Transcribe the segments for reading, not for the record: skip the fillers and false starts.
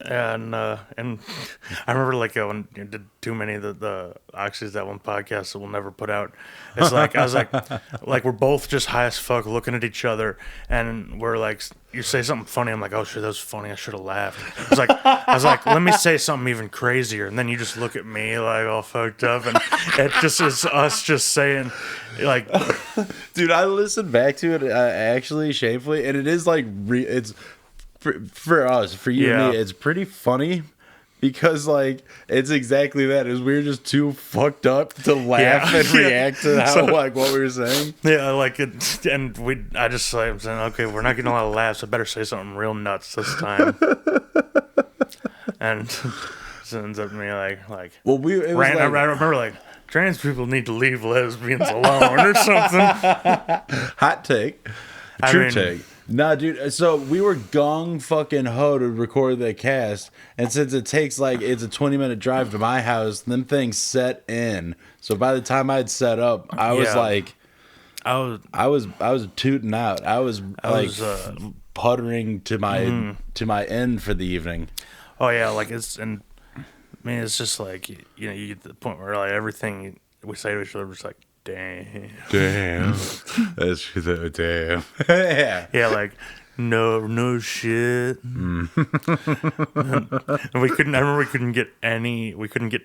And I remember like when you did too many of the oxys that one podcast that we'll never put out. It's like I was like we're both just high as fuck looking at each other, and we're like, you say something funny, I'm like, oh shit, that was funny, I should have laughed. I was like, let me say something even crazier, and then you just look at me like all fucked up, and it just is us just saying like, dude, I listened back to it actually shamefully, and it is like it's. For us, for you and me, it's pretty funny because like it's exactly that. Is we were just too fucked up to laugh and react to how like what we were saying. Yeah, like it, and I just like I'm saying, okay, we're not getting a lot of laughs. I better say something real nuts this time. And it ends up me like well, I remember like trans people need to leave lesbians alone or something. Hot take, true take. Nah, dude. So we were gong fucking ho to record the cast, and since it takes like it's a 20-minute drive to my house, them things set in. So by the time I'd set up, I was like, I was tooting out. I was puttering to my end for the evening. Oh yeah, like it's it's just like you get to the point where like everything we say to each other is like. Damn. That's damn. Yeah, like no shit. And we couldn't. I remember we couldn't get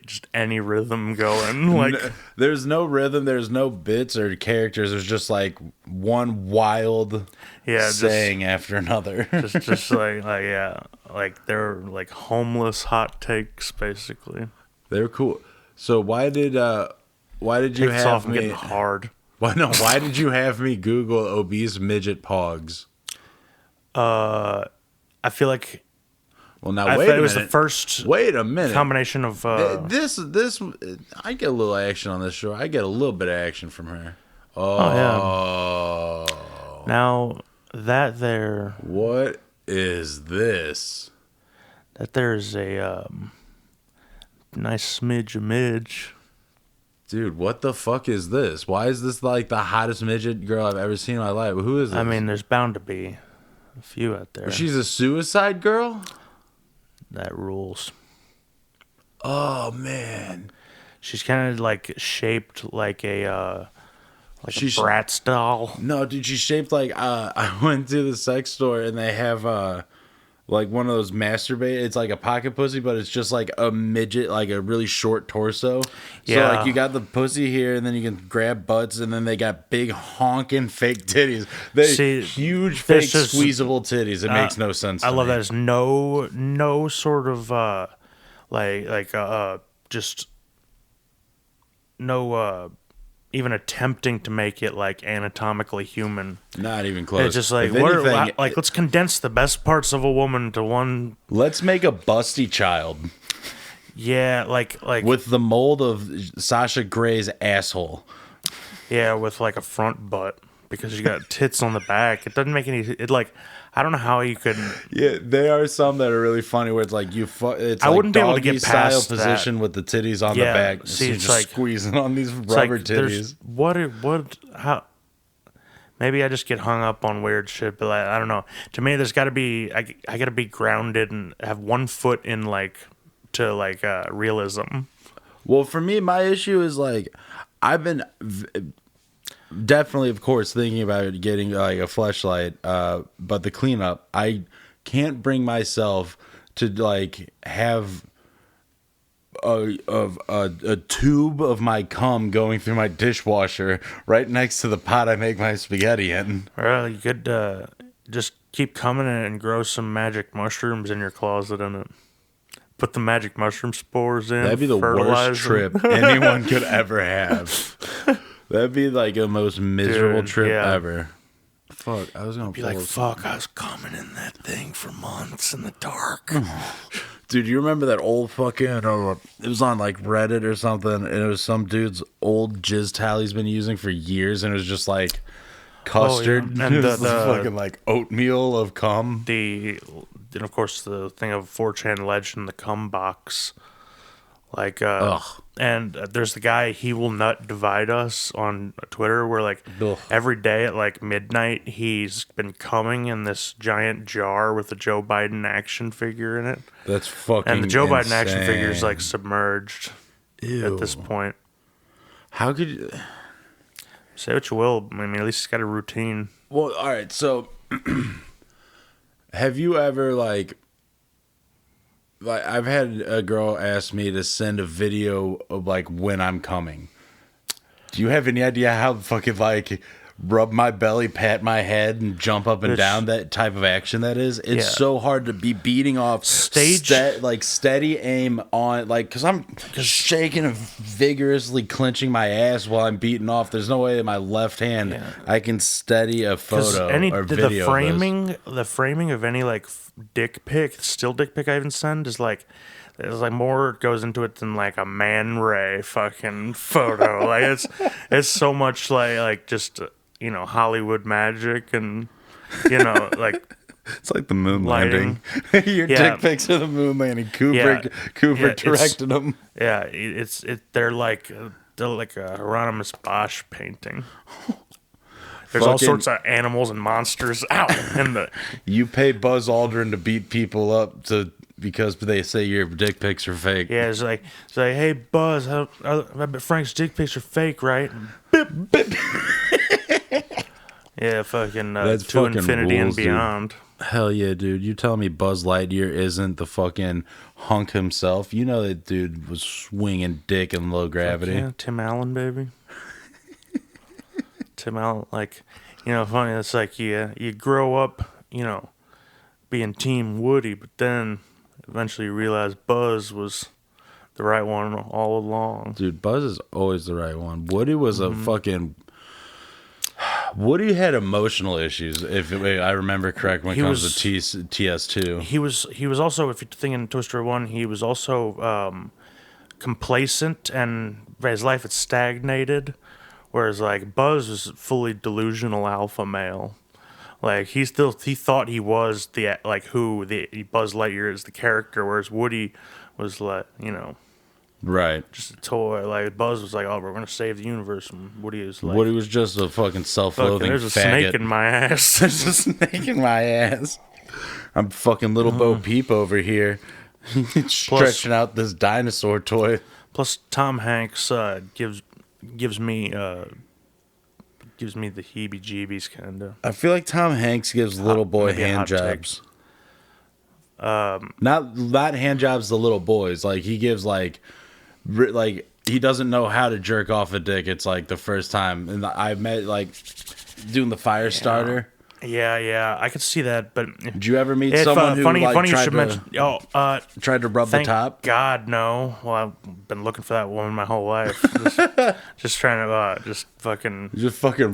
just any rhythm going. Like there's no rhythm. There's no bits or characters. There's just like one wild saying after another. just like they're like homeless hot takes basically. They're cool. So why did you have me getting hard? Why did you have me Google obese midget pogs? I feel like. Well, now wait a minute. It was the first. Wait a minute. Combination of this. I get a little action on this show. I get a little bit of action from her. Oh yeah. Now that there. What is this? That there's a nice smidge of midge. Dude, what the fuck is this? Why is this like the hottest midget girl I've ever seen in my life? Who is this? I mean, there's bound to be a few out there. She's a suicide girl? That rules. Oh, man. She's kind of like shaped like a Bratz doll. No, dude, she's shaped like I went to the sex store and they have like one of those masturbate. It's like a pocket pussy, but it's just like a midget, like a really short torso. Yeah. So like you got the pussy here, and then you can grab butts, and then they got big honking fake titties. Huge fake squeezable titties. It makes no sense. I love that. There's no sort of just no even attempting to make it like anatomically human. Not even close. It's just like let's condense the best parts of a woman to one. Let's make a busty child. Yeah, like with the mold of Sasha Grey's asshole. Yeah, with like a front butt because you got tits on the back. It doesn't make any. It like I don't know how you could. Yeah, there are some that are really funny where it's like it's I like wouldn't be able to get past style position that. with the titties on the back. See, so it's just like squeezing on these rubber titties. How? Maybe I just get hung up on weird shit, but like, I don't know. To me, there's got to be I got to be grounded and have one foot in realism. Well, for me, my issue is like I've been definitely, of course, thinking about getting like a fleshlight, but the cleanup, I can't bring myself to like have a tube of my cum going through my dishwasher right next to the pot I make my spaghetti in. Well, you could just keep coming in and grow some magic mushrooms in your closet in it. Put the magic mushroom spores in. That'd be the worst trip anyone could ever have. That'd be like the most miserable trip ever. Fuck, I was gonna be like, fuck, I was coming in that thing for months in the dark. Dude, you remember that old fucking, it was on like Reddit or something, and it was some dude's old jizz towel he's been using for years, and it was just like custard. And the fucking like oatmeal of cum. And of course the thing of 4chan legend, the cum box. Like, And there's the guy, He Will Not Divide Us on Twitter, where like Ugh. every day at like midnight, he's been coming in this giant jar with a Joe Biden action figure in it. That's fucking And the Joe Biden insane. action figure is like submerged at this point. How could you... Say what you will. I mean, at least he's got a routine. Well, all right. So, have you ever like I've had a girl ask me to send a video of like when I'm coming. Do you have any idea how fucking like rub my belly, pat my head, and jump up and down that type of action that is? It's so hard to be beating off steady aim on because I'm shaking and vigorously clenching my ass while I'm beating off. There's no way in my left hand I can steady a photo or video. The framing of any like dick pic, still dick pic I even send is like. There's like more goes into it than like a Man Ray fucking photo. Like it's so much like just Hollywood magic and like it's like the moon lighting. Landing. Your dick pics of the moon landing. Kubrick directed them. Yeah, they're like a Hieronymus Bosch painting. There's all sorts of animals and monsters out in the. You pay Buzz Aldrin to beat people up because they say your dick pics are fake. Yeah, it's like hey Buzz, I bet Frank's dick pics are fake, right? Bip, bip. Yeah, fucking That's to fucking infinity rules, and beyond. Dude. Hell yeah, dude! You tell me Buzz Lightyear isn't the fucking hunk himself? You know that dude was swinging dick in low gravity. Yeah, Tim Allen, baby. Tim Allen, like funny. It's like you grow up, being Team Woody, but then eventually you realize Buzz was the right one all along. Dude, Buzz is always the right one. Woody was a fucking... Woody had emotional issues, if I remember correct, when it comes to TS2. He was also, if you're thinking Toy Story 1, he was also complacent, and his life had stagnated, whereas like Buzz was fully delusional alpha male. Like he thought he was the Buzz Lightyear is the character, whereas Woody was like right, just a toy. Like Buzz was like, oh, we're gonna save the universe, and Woody was like, Woody was just a fucking self-loathing there's a faggot. snake in my ass. There's a snake in my ass. I'm fucking little Bo Peep over here, stretching out this dinosaur toy. Plus, Tom Hanks gives me the heebie-jeebies kind of. I feel like Tom Hanks gives little boy hand jobs. Not hand jobs to little boys. Like he gives like he doesn't know how to jerk off a dick. It's like the first time, and I met like doing the fire starter. Yeah, I could see that. But did you ever meet someone who tried to rub the top? God, no. Well, I've been looking for that woman my whole life. Just trying to just fucking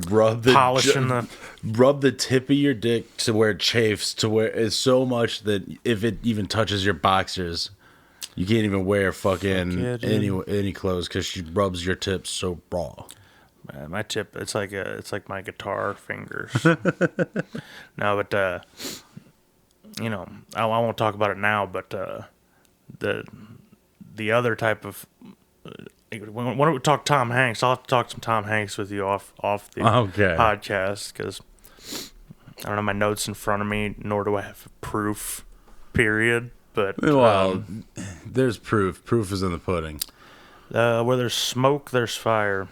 rub the rub the tip of your dick to where it chafes, to where it's so much that if it even touches your boxers, you can't even wear fucking any clothes because she rubs your tips so raw. My tip, it's like my guitar fingers. No, but I won't talk about it now. But the other type of when we talk Tom Hanks, I'll have to talk some Tom Hanks with you off the podcast because I don't have my notes in front of me, nor do I have proof. Period. But there's proof. Proof is in the pudding. Where there's smoke, there's fire.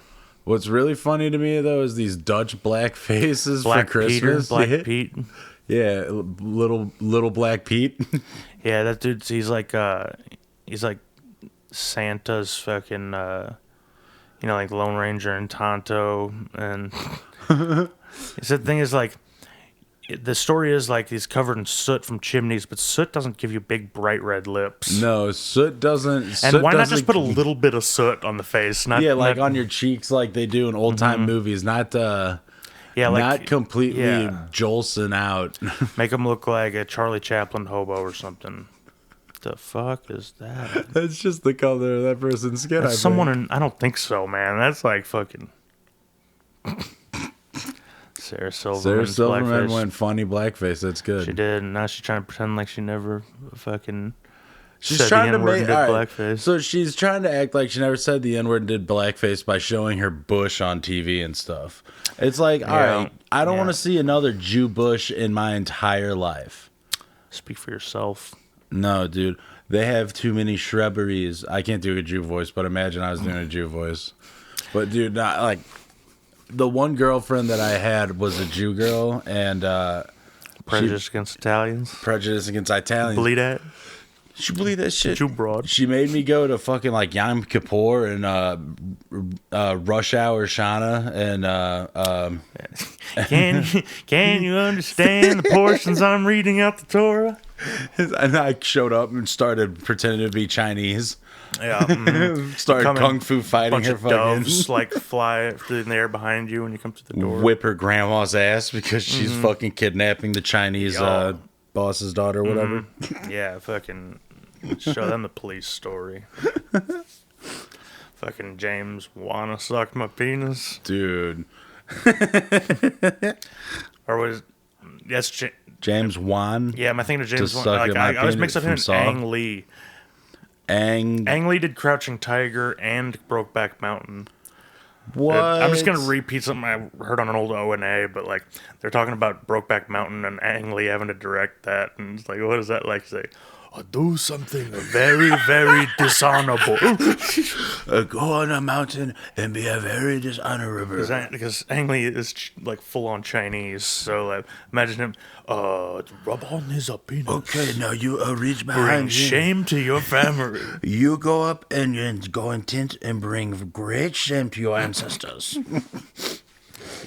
What's really funny to me though is these Dutch black faces for Christmas. Black Pete. Yeah, little Black Pete. Yeah, that dude. He's like Santa's fucking, like Lone Ranger and Tonto, and the thing is like. The story is like he's covered in soot from chimneys, but soot doesn't give you big bright red lips. No, soot doesn't. And why not just put a little bit of soot on the face? Not on your cheeks like they do in old time movies. Not completely Jolson out. Make them look like a Charlie Chaplin hobo or something. The fuck is that? That's just the color of that person's skin. I don't think so, man. That's like fucking. Sarah Silverman went funny blackface. That's good. She did, and now she's trying to pretend like she never fucking She's said trying the to N-word make and did right, blackface. So she's trying to act like she never said the N-word and did blackface by showing her bush on TV and stuff. It's like, all right, I don't want to see another Jew bush in my entire life. Speak for yourself. No, dude. They have too many shrubberies. I can't do a Jew voice, but imagine I was doing a Jew voice. But dude, not like the one girlfriend that I had was a Jew girl, and prejudice against Italians. Prejudice against Italians. Believe that? She believe that shit. Jew broad. She made me go to fucking like Yom Kippur and Rush Hour Shana and can you understand the portions I'm reading out the Torah? And I showed up and started pretending to be Chinese. Yeah, started kung fu fighting bunch her of fucking doves like fly in the air behind you when you come to the door. Whip her grandma's ass because she's fucking kidnapping the Chinese boss's daughter or whatever. Yeah, fucking show them the police story. Fucking James wanna suck my penis, dude. Or was that's James Wan? Yeah, my thing to James Wan. Like I was mixed up him and Ang Lee. Ang Lee did Crouching Tiger and Brokeback Mountain. What? I'm just gonna repeat something I heard on an old O&A, but like they're talking about Brokeback Mountain and Ang Lee having to direct that, and it's like, what is that like? Say, I'll do something very, very dishonorable. Go on a mountain and be a very dishonorable. Because Ang Lee is like full on Chinese, so like imagine him. Rub on his penis. Okay, now you reach Bring behind you. shame to your family. You go up and you go in tent and bring great shame to your ancestors.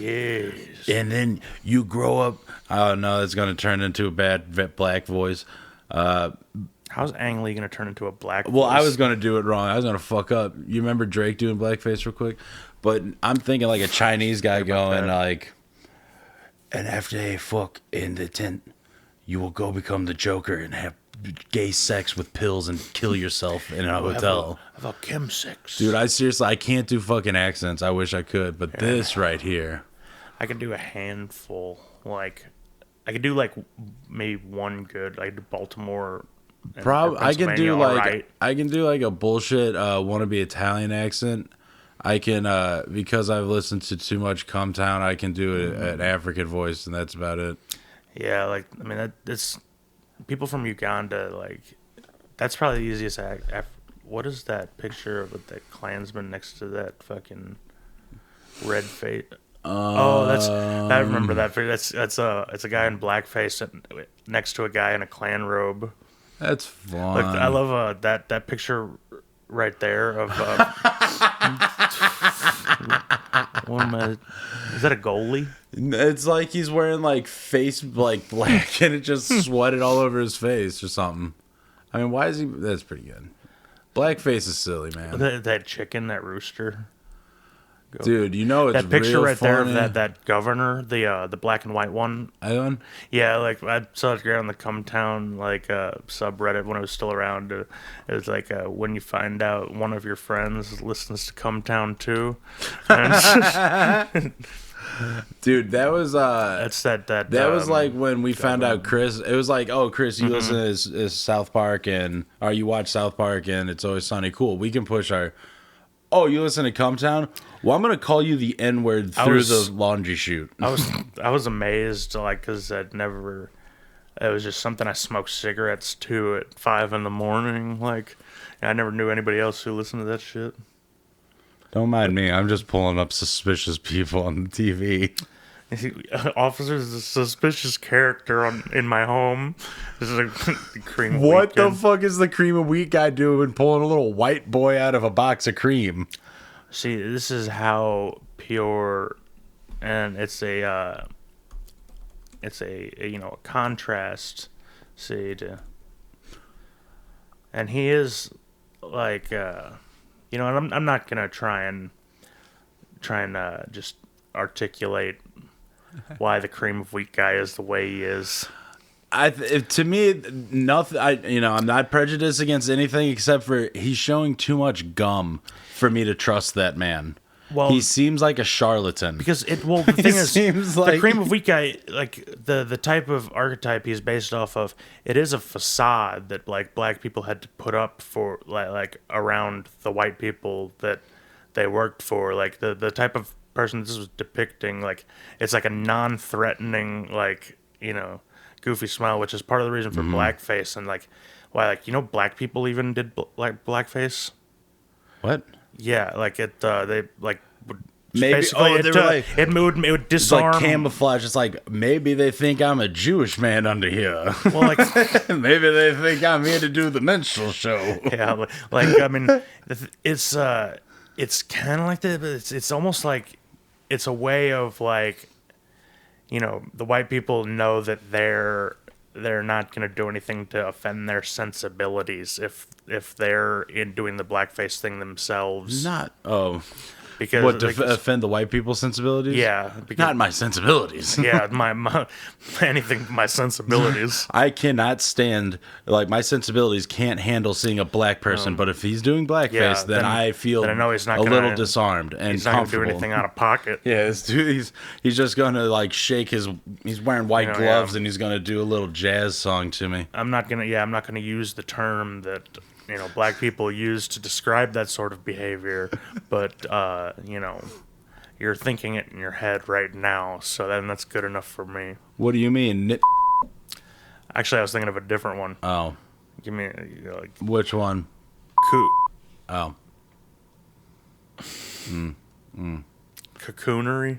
Yes. And then you grow up. Oh no, it's gonna turn into a bad black voice. How's Ang Lee gonna turn into a black? Well, voice? I was gonna do it wrong. I was gonna fuck up. You remember Drake doing blackface real quick? But I'm thinking like a Chinese guy going like, and after they fuck in the tent, you will go become the Joker and have gay sex with pills and kill yourself in a hotel. Have a chemsex. Dude, I can't do fucking accents. I wish I could, but this right here, I can do a handful. Like, I could do like maybe one good. I do Baltimore. I can do like a bullshit wannabe Italian accent. I can because I've listened to too much Come Town. I can do an African voice, and that's about it. Yeah, like I mean that's people from Uganda. Like that's probably the easiest act. What is that picture of the Klansman next to that fucking red face? I remember that. It's a guy in blackface next to a guy in a Klan robe. That's fun. Like I love that picture right there of. Is that a goalie? It's like he's wearing like face like black and it just sweated all over his face or something. I mean, why is he? That's pretty good. Blackface is silly, man. That chicken, that rooster. Dude, you know it's that picture real right funny. there of that governor, the black and white one. I one? Yeah, like I saw it on the Come Town like subreddit when it was still around. It was like when you find out one of your friends listens to Come Town too. Dude, that was that's that was like when we found out Chris. It was like, oh, Chris, you listen to this South Park or you watch South Park and It's Always Sunny. Cool, we can push our. Oh, you listen to Come Town? Well, I'm gonna call you the N-word through the laundry chute. I was amazed, like, because I'd never. It was just something I smoked cigarettes to at 5 a.m. Like, I never knew anybody else who listened to that shit. Don't mind me. I'm just pulling up suspicious people on the TV. Officer's a suspicious character in my home. This is a cream. What the fuck is the cream of wheat guy doing pulling a little white boy out of a box of cream? See, this is how pure, and it's a contrast. See, and he is like, I'm not gonna try and just articulate why the cream of wheat guy is the way he is. To me, nothing. I'm not prejudiced against anything except for he's showing too much gum for me to trust that man. Well, he seems like a charlatan. Because the thing is, seems the like... cream of wheat guy, like the type of archetype he's based off of, it is a facade that like black people had to put up for like around the white people that they worked for. Like the type of person this was depicting, like it's like a non-threatening, like, you know, goofy smile, which is part of the reason for blackface and like why, like, you know, black people even did like blackface. What? Yeah, like they like would Maybe basically it would disarm. It's like camouflage. It's like maybe they think I'm a Jewish man under here. Well, like maybe they think I'm here to do the minstrel show. Yeah, like I mean, it's kind of like that, but it's almost like it's a way of like, you know, the white people know that they're not going to do anything to offend their sensibilities if they're in doing the blackface thing themselves. Because what, to offend the white people's sensibilities? Yeah, not my sensibilities. Yeah, my anything but my sensibilities. I cannot stand, like, my sensibilities can't handle seeing a black person. But if he's doing blackface, then I feel I know he's not a little disarmed and he's not comfortable. gonna do anything out of pocket. Yeah, this dude, he's just gonna like shake his. He's wearing white gloves and he's gonna do a little jazz song to me. I'm not gonna use the term that, you know, black people use to describe that sort of behavior, but you know, you're thinking it in your head right now, so then that's good enough for me. What do you mean? Actually, I was thinking of a different one. Oh, give me like which one? Oh, cocoonery.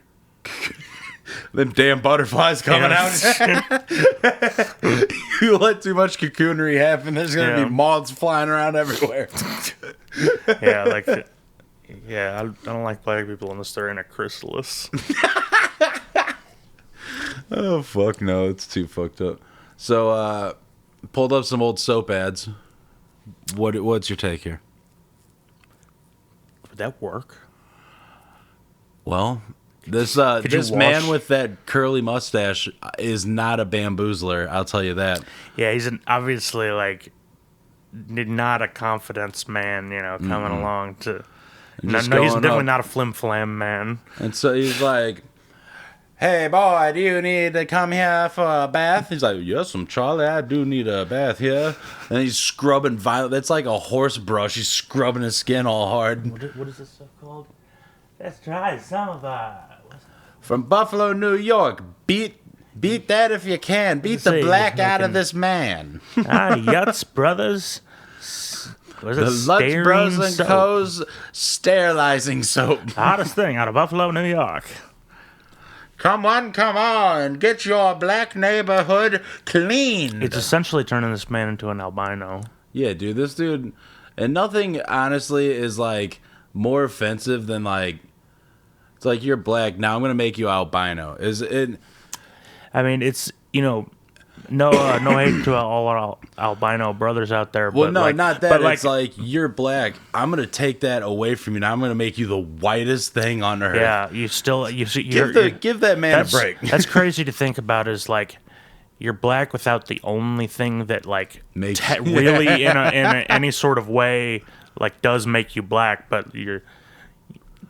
Them damn butterflies coming out. You let too much cocoonery happen, there's gonna be moths flying around everywhere. Yeah, like, I don't like black people unless they're in a chrysalis. Oh fuck no, it's too fucked up. So pulled up some old soap ads. What's your take here? Would that work? Well, this man with that curly mustache is not a bamboozler, I'll tell you that. Yeah, he's obviously like not a confidence man, you know, coming along to. No, he's definitely not a flim flam man. And so he's like, "Hey boy, do you need to come here for a bath?" He's like, "Yes, I'm Charlie. I do need a bath here." And he's scrubbing violent. That's like a horse brush. He's scrubbing his skin all hard. What is this stuff called? Let's try some of From Buffalo, New York. Beat that if you can. Beat the black out of this man. Yutz Brothers. The Lutz Bros and Co.'s sterilizing soap. The hottest thing out of Buffalo, New York. Come on, get your black neighborhood clean. It's essentially turning this man into an albino. Yeah, dude, this dude, and nothing honestly is like more offensive than like, it's like, you're black, now I'm gonna make you albino. Is it? I mean, it's, you know, no hate to all our albino brothers out there. Well, but no, like, not that. But it's like, you're black. I'm gonna take that away from you. Now I'm gonna make you the whitest thing on earth. Yeah, give that man a break. That's crazy to think about. Is like, you're black without the only thing that like makes really in any sort of way like does make you black, but you're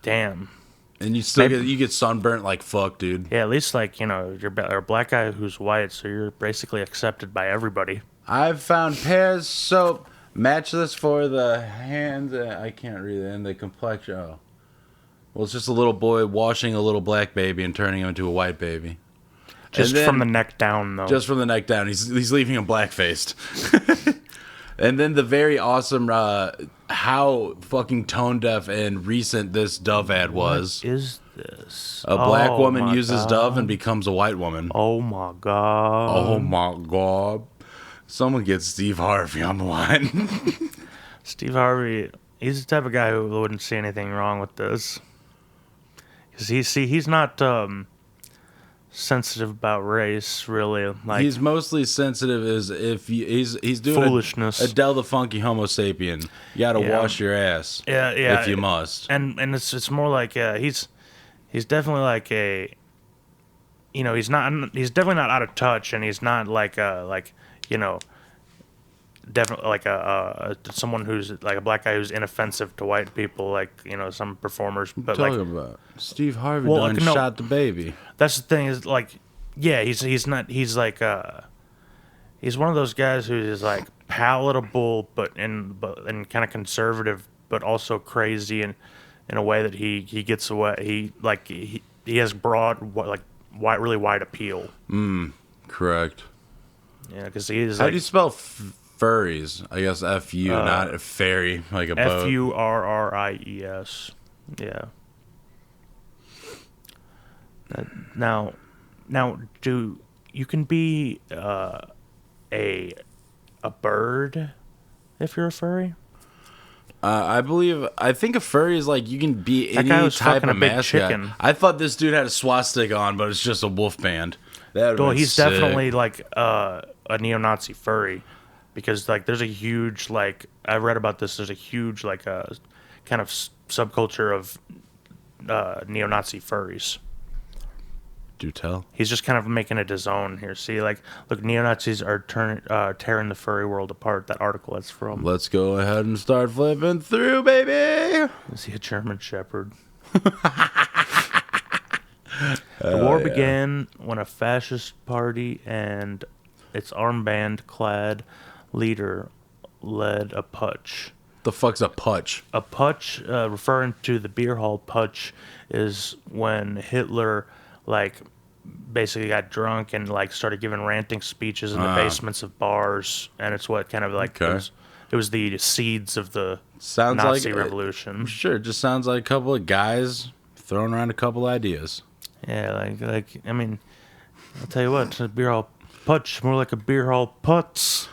damn. And you still get sunburnt like fuck, dude. Yeah, at least like, you know, you're a black guy who's white, so you're basically accepted by everybody. I've found Pears soap matchless for the hands. I can't read it. And the complexion. Oh. Well, it's just a little boy washing a little black baby and turning him into a white baby. Just from the neck down, though. Just from the neck down. He's leaving him black-faced. And then the very awesome how fucking tone deaf and recent this Dove ad was. What is this? A black woman uses Dove and becomes a white woman. Oh my god. Oh my god. Someone get Steve Harvey on the line. Steve Harvey, he's the type of guy who wouldn't see anything wrong with this. Because he's not sensitive about race, really. Like, he's mostly sensitive as if he's doing foolishness. Adele the Funky Homo Sapien. You gotta wash your ass. Yeah. If you must. And it's more like he's definitely like a, you know, he's definitely not out of touch, and he's not like you know, definitely like someone who's like a black guy who's inoffensive to white people, like some performers. But talking about Steve Harvey no, shot the baby. That's the thing is like, yeah, he's not he's like he's one of those guys who is like palatable, but kind of conservative, but also crazy in a way that he gets away. He has broad really wide appeal. Correct. Yeah, because he is. How do you spell furries? I guess F-U, not a fairy, like a boat. Furries. Yeah. Now, do you can be a bird if you're a furry? I think a furry is like you can be That guy any was type fucking of a big mascot. chicken. I thought this dude had a swastika on, but it's just a wolf band. Well, he's definitely like a neo-Nazi furry, because like there's a huge I read about this. There's a huge kind of subculture of neo-Nazi furries. Do tell. He's just kind of making it his own here. See, look, neo-Nazis are tearing the furry world apart. That article that's from. Let's go ahead and start flipping through, baby. Is he a German Shepherd? The war began when a fascist party and its armband-clad leader led a putsch. The fuck's a putsch? A putsch, referring to the beer hall putsch, is when Hitler basically got drunk and started giving ranting speeches in the basements of bars, and it's what kind of it was the seeds of the Nazi revolution. Sure, it just sounds like a couple of guys throwing around a couple ideas. Yeah, I mean, I'll tell you what, it's a beer hall putsch, more like a beer hall putz.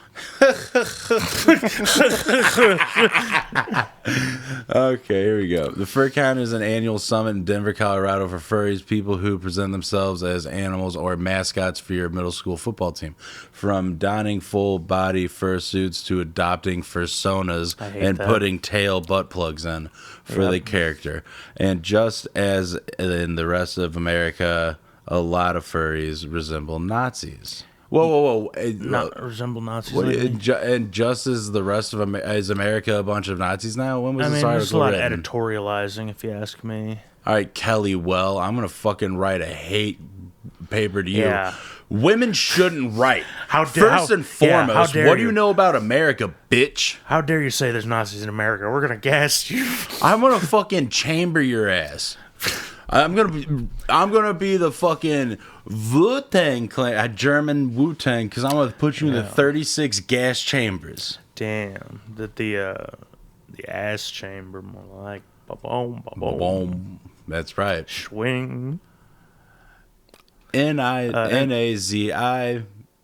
Okay, here we go. The FurCon is an annual summit in Denver, Colorado for furries, people who present themselves as animals or mascots for your middle school football team. From donning full body fursuits to adopting fursonas and putting tail butt plugs in for the character. And just as in the rest of America, a lot of furries resemble Nazis. Whoa. Not resemble Nazis. And just as the rest of is America a bunch of Nazis now? When was this article there's a lot written? of editorializing, if you ask me. All right, Kelly, well, I'm going to fucking write a hate paper to you. Yeah. Women shouldn't write. First and foremost, what do you you know about America, bitch? How dare you say there's Nazis in America? We're going to gas you. I'm going to fucking chamber your ass. I'm gonna be the fucking Wu-Tang clan, German Wu-Tang, because I'm gonna put you in the 36 gas chambers. Damn, the ass chamber, more like ba-boom, ba-boom. Boom. That's right. Swing. Nazi,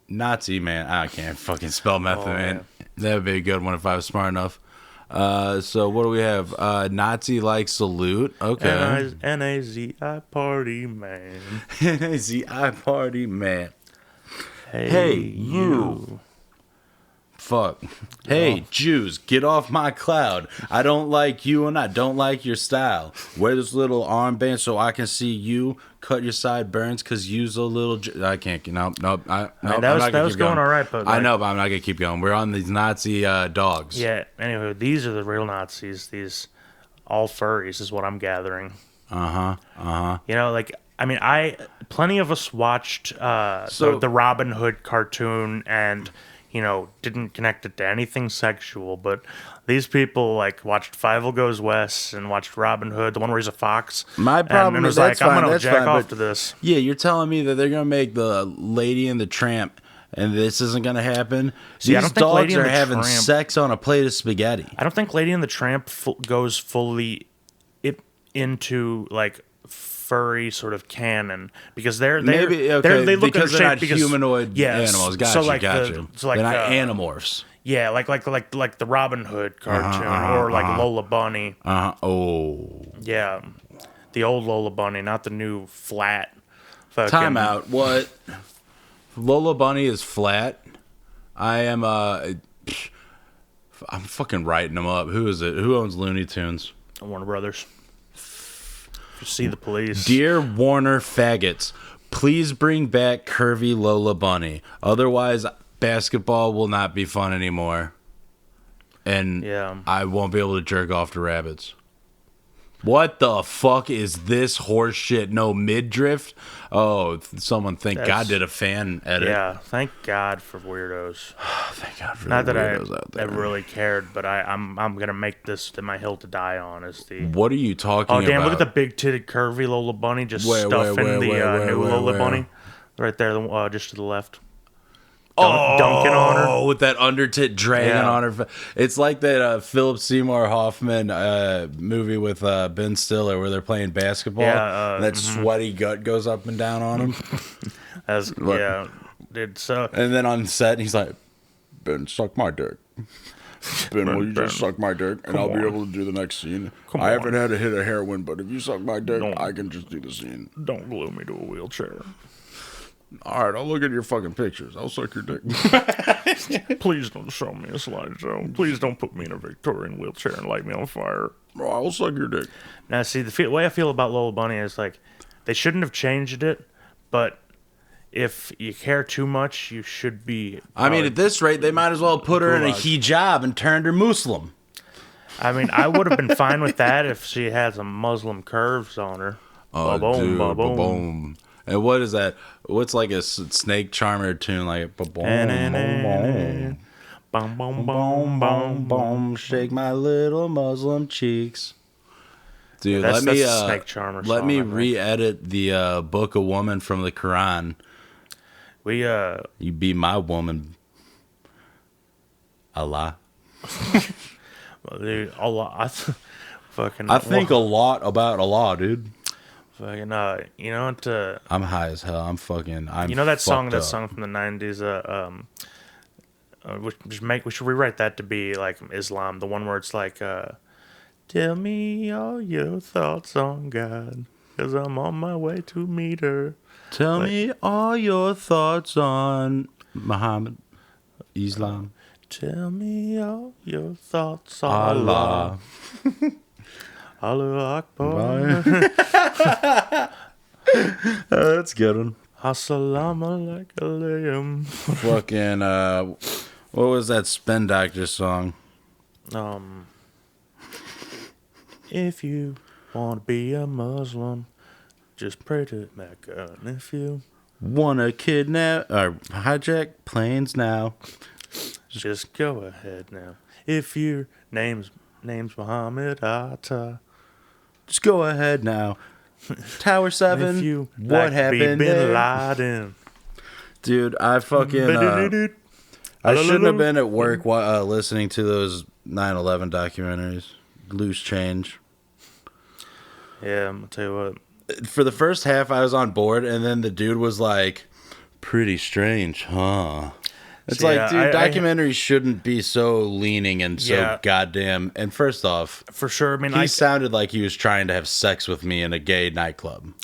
Nazi, man. I can't fucking spell method, man. That would be a good one if I was smart enough. So what do we have? Nazi-like salute. Okay. N-A-Z-I party man. N-A-Z-I party man. Hey, you. Fuck. Hey, Jews, get off my cloud. I don't like you and I don't like your style. Wear this little armband so I can see you. Cut your sideburns because you's a little... I can't... Nope. That was going all right, but... I know, but I'm not going to keep going. We're on these Nazi dogs. Yeah, anyway, these are the real Nazis. These all furries is what I'm gathering. Plenty of us watched the Robin Hood cartoon and... didn't connect it to anything sexual, but these people watched Fievel Goes West and watched Robin Hood, the one where he's a fox. My problem is I'm gonna jack off to this. Yeah, you're telling me that they're gonna make the Lady and the Tramp, and this isn't gonna happen. See, these dogs are having sex on a plate of spaghetti. I don't think Lady and the Tramp goes fully into furry sort of canon, because they look because they're not humanoid animals. Gotcha. They're not animorphs. Yeah, like the Robin Hood cartoon or Lola Bunny. Oh. Yeah, the old Lola Bunny, not the new flat. Time out. What? Lola Bunny is flat. I'm fucking writing them up. Who is it? Who owns Looney Tunes? Warner Brothers. See the police. Dear Warner faggots, please bring back curvy Lola Bunny. Otherwise, basketball will not be fun anymore. and Yeah. I won't be able to jerk off to rabbits. What the fuck is this horse shit? No midriff? Oh, someone thank God did a fan edit. Yeah, thank God for weirdos. Thank God for Not the that weirdos out there. I really cared, but I'm gonna make this my hill to die on. Is the What are you talking about? Oh damn! Look at the big titted curvy Lola Bunny just stuffing the new Lola Bunny right there, just to the left. Dunking on her with that undertit dragging on her. It's like that Philip Seymour Hoffman movie with Ben Stiller where they're playing basketball. Yeah, and that sweaty gut goes up and down on him. Dude. So and then on set, he's like, "Ben, suck my dick. Ben, will you just suck my dick, and I'll be able to do the next scene. I haven't had a hit of heroin, but if you suck my dick, I can just do the scene. Don't glue me to a wheelchair." All right, I'll look at your fucking pictures. I'll suck your dick. Please don't show me a slideshow. Please don't put me in a Victorian wheelchair and light me on fire. Oh, I'll suck your dick. Now, see, the way I feel about Lola Bunny is like, they shouldn't have changed it, but if you care too much, you should be. I mean, at this rate, they might as well put her in a hijab and turned her Muslim. I mean, I would have been fine with that if she had some Muslim curves on her. Oh, dude, ba-boom. And what is that? What's like a Snake Charmer tune? Like, ba-boom, boom, boom, boom, boom, boom, shake my little Muslim cheeks. Dude, that's a Snake Charmer song, let me re-edit the Book of Woman from the Quran. You be my woman, Allah. Well, dude, Allah. I think a lot about Allah, dude. Fucking, you know what? I'm high as hell. I'm you know that song? Up. That song from the '90s. We should rewrite that to be like Islam. The one where it's like, "Tell me all your thoughts on God, 'cause I'm on my way to meet her." Tell me all your thoughts on Muhammad, Islam. Tell me all your thoughts on Allah. Allah Akbar. That's a good one. Assalamu alaikum. Fucking, what was that Spin Doctor song? If you want to be a Muslim, just pray to Mecca. And if you want to kidnap or hijack planes now, just go ahead now. If your name's Muhammad Atta, just go ahead now. Tower 7, if you what happened Bin there? Laden. Dude, I fucking I shouldn't have been at work while listening to those 9/11 documentaries. Loose change. Yeah, I'm gonna tell you what. For the first half, I was on board, and then the dude was like, "Pretty strange, huh?" It's like, dude, documentaries shouldn't be so leaning and so goddamn. And first off, for sure, I mean, he sounded like he was trying to have sex with me in a gay nightclub.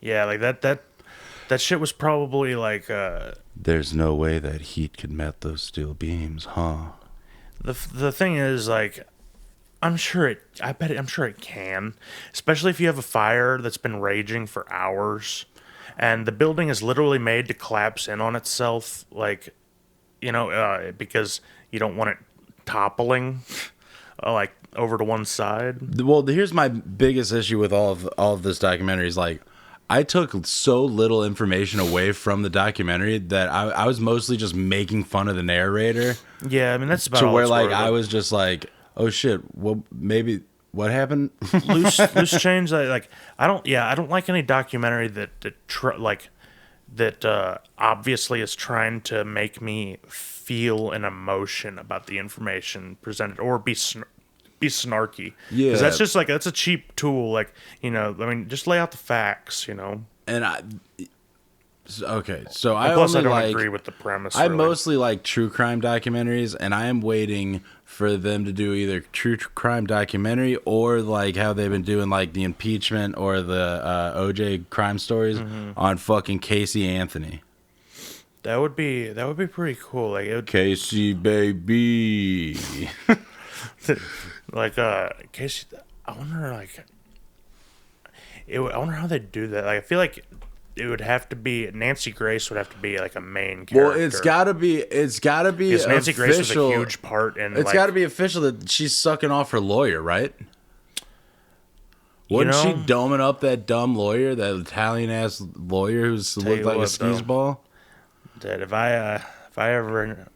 Yeah, like that shit was probably like. There's no way that heat could melt those steel beams, huh? The thing is, like, I'm sure it can, especially if you have a fire that's been raging for hours, and the building is literally made to collapse in on itself, like. Because you don't want it toppling, like over to one side. Well, here's my biggest issue with all of this documentary is like, I took so little information away from the documentary that I was mostly just making fun of the narrator. Yeah, I mean that's about to all where it's like worth. I was just like, oh shit, well maybe what happened? loose change. I don't like any documentary that obviously is trying to make me feel an emotion about the information presented or be snarky. Yeah. Because that's just that's a cheap tool. Like, just lay out the facts, And so I don't agree with the premise. I mostly like true crime documentaries, and I am waiting for them to do either true crime documentary or like how they've been doing like the impeachment or the OJ crime stories on fucking Casey Anthony. That would be pretty cool. Like Casey baby. Casey. I wonder how they do that. Like I feel like it would have to be Nancy Grace would have to be like a main character. Well, it's gotta be because Nancy Grace was official. a huge part in. It's got to be official that she's sucking off her lawyer, right? Wasn't she doming up that dumb lawyer, that Italian ass lawyer who looked like a skis ball? That if I ever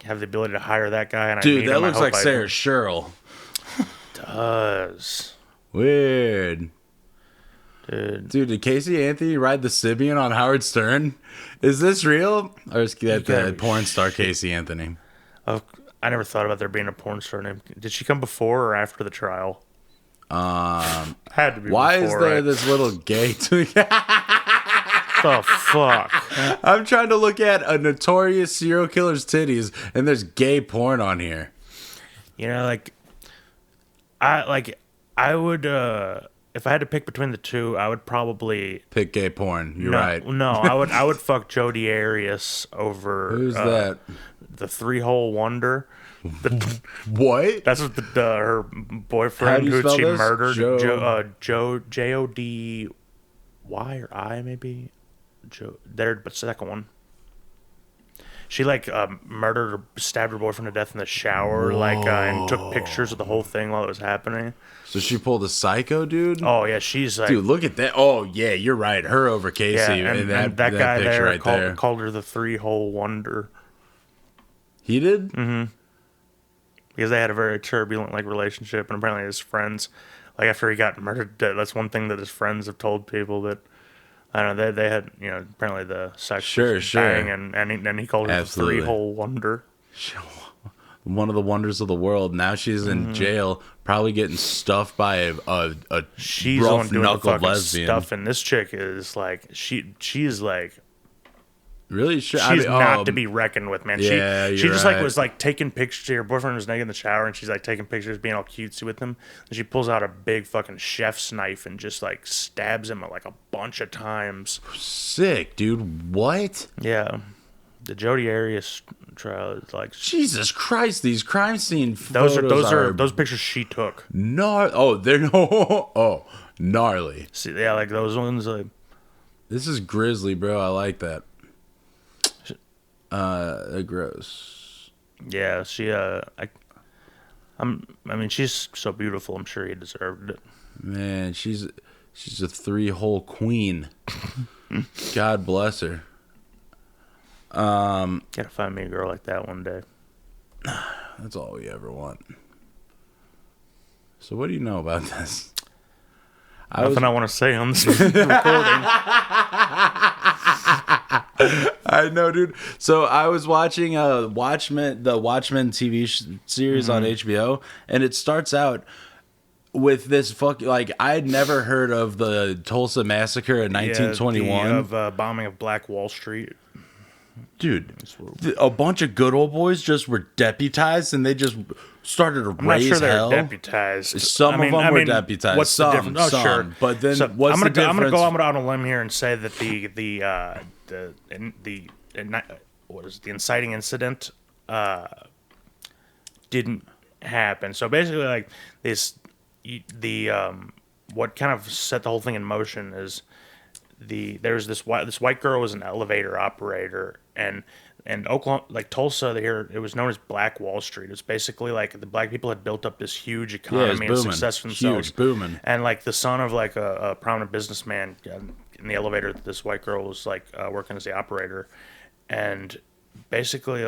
have the ability to hire that guy, and dude, I that looks like Sarah Sherrill. Does weird. Dude, did Casey Anthony ride the Sibian on Howard Stern? Is this real? Or is that the porn star Casey Anthony? I never thought about there being a porn star name. Did she come before or after the trial? Had to be. Why before, is there right? this little gay? The fuck? I'm trying to look at a notorious serial killer's titties, and there's gay porn on here. You know, I would. If I had to pick between the two, I would probably pick gay porn. You're right. No, I would fuck Jodi Arias over. Who's that? The 3-hole wonder. What? That's what her boyfriend who she this? murdered. Joe Jody Y or I maybe. Joe there, but second one. She murdered or stabbed her boyfriend to death in the shower, and took pictures of the whole thing while it was happening. So she pulled a psycho, dude? Oh yeah, she's like, dude, look at that. Oh yeah, you're right. Her over Casey. Yeah, and that guy there, called her the 3-hole wonder. He did? Mm-hmm. Because they had a very turbulent relationship, and apparently his friends, after he got murdered, that's one thing that his friends have told people that. I don't know. They had, apparently the sex was bang, and he called her the 3-hole wonder. One of the wonders of the world. Now she's in jail, probably getting stuffed by a she's rough doing knuckled the lesbian. Stuff, and this chick is she's really sure. She's not to be reckoned with, man. Yeah, she just was taking pictures. Her boyfriend was naked in the shower, and she's taking pictures, being all cutesy with him. And she pulls out a big fucking chef's knife and just stabs him a bunch of times. Sick, dude. What? Yeah, the Jodi Arias trial is Jesus Christ. These crime scene photos those pictures she took. They're gnarly. See, yeah, those ones. This is grisly, bro. I like that. Gross. Yeah, she. She's so beautiful. I'm sure he deserved it. Man, she's a 3-hole queen. God bless her. Gotta find me a girl like that one day. That's all we ever want. So, what do you know about this? Nothing I want to say on this recording. I know, dude. So I was watching the Watchmen TV series on HBO, and it starts out with this I had never heard of the Tulsa Massacre in 1921. The bombing of Black Wall Street. Dude, a bunch of good old boys just were deputized, and they just started to raise hell. They were deputized. Some of them were deputized. What's the difference? Oh, sure. But then, what's the difference? I'm gonna go out on a limb here and say that the inciting incident didn't happen. So basically, what kind of set the whole thing in motion is there's this white girl was an elevator operator, and Oklahoma, Tulsa, here it was known as Black Wall Street. It's basically the black people had built up this huge economy and success for themselves. Huge, booming. And the son of a prominent businessman in the elevator, this white girl was working as the operator, and basically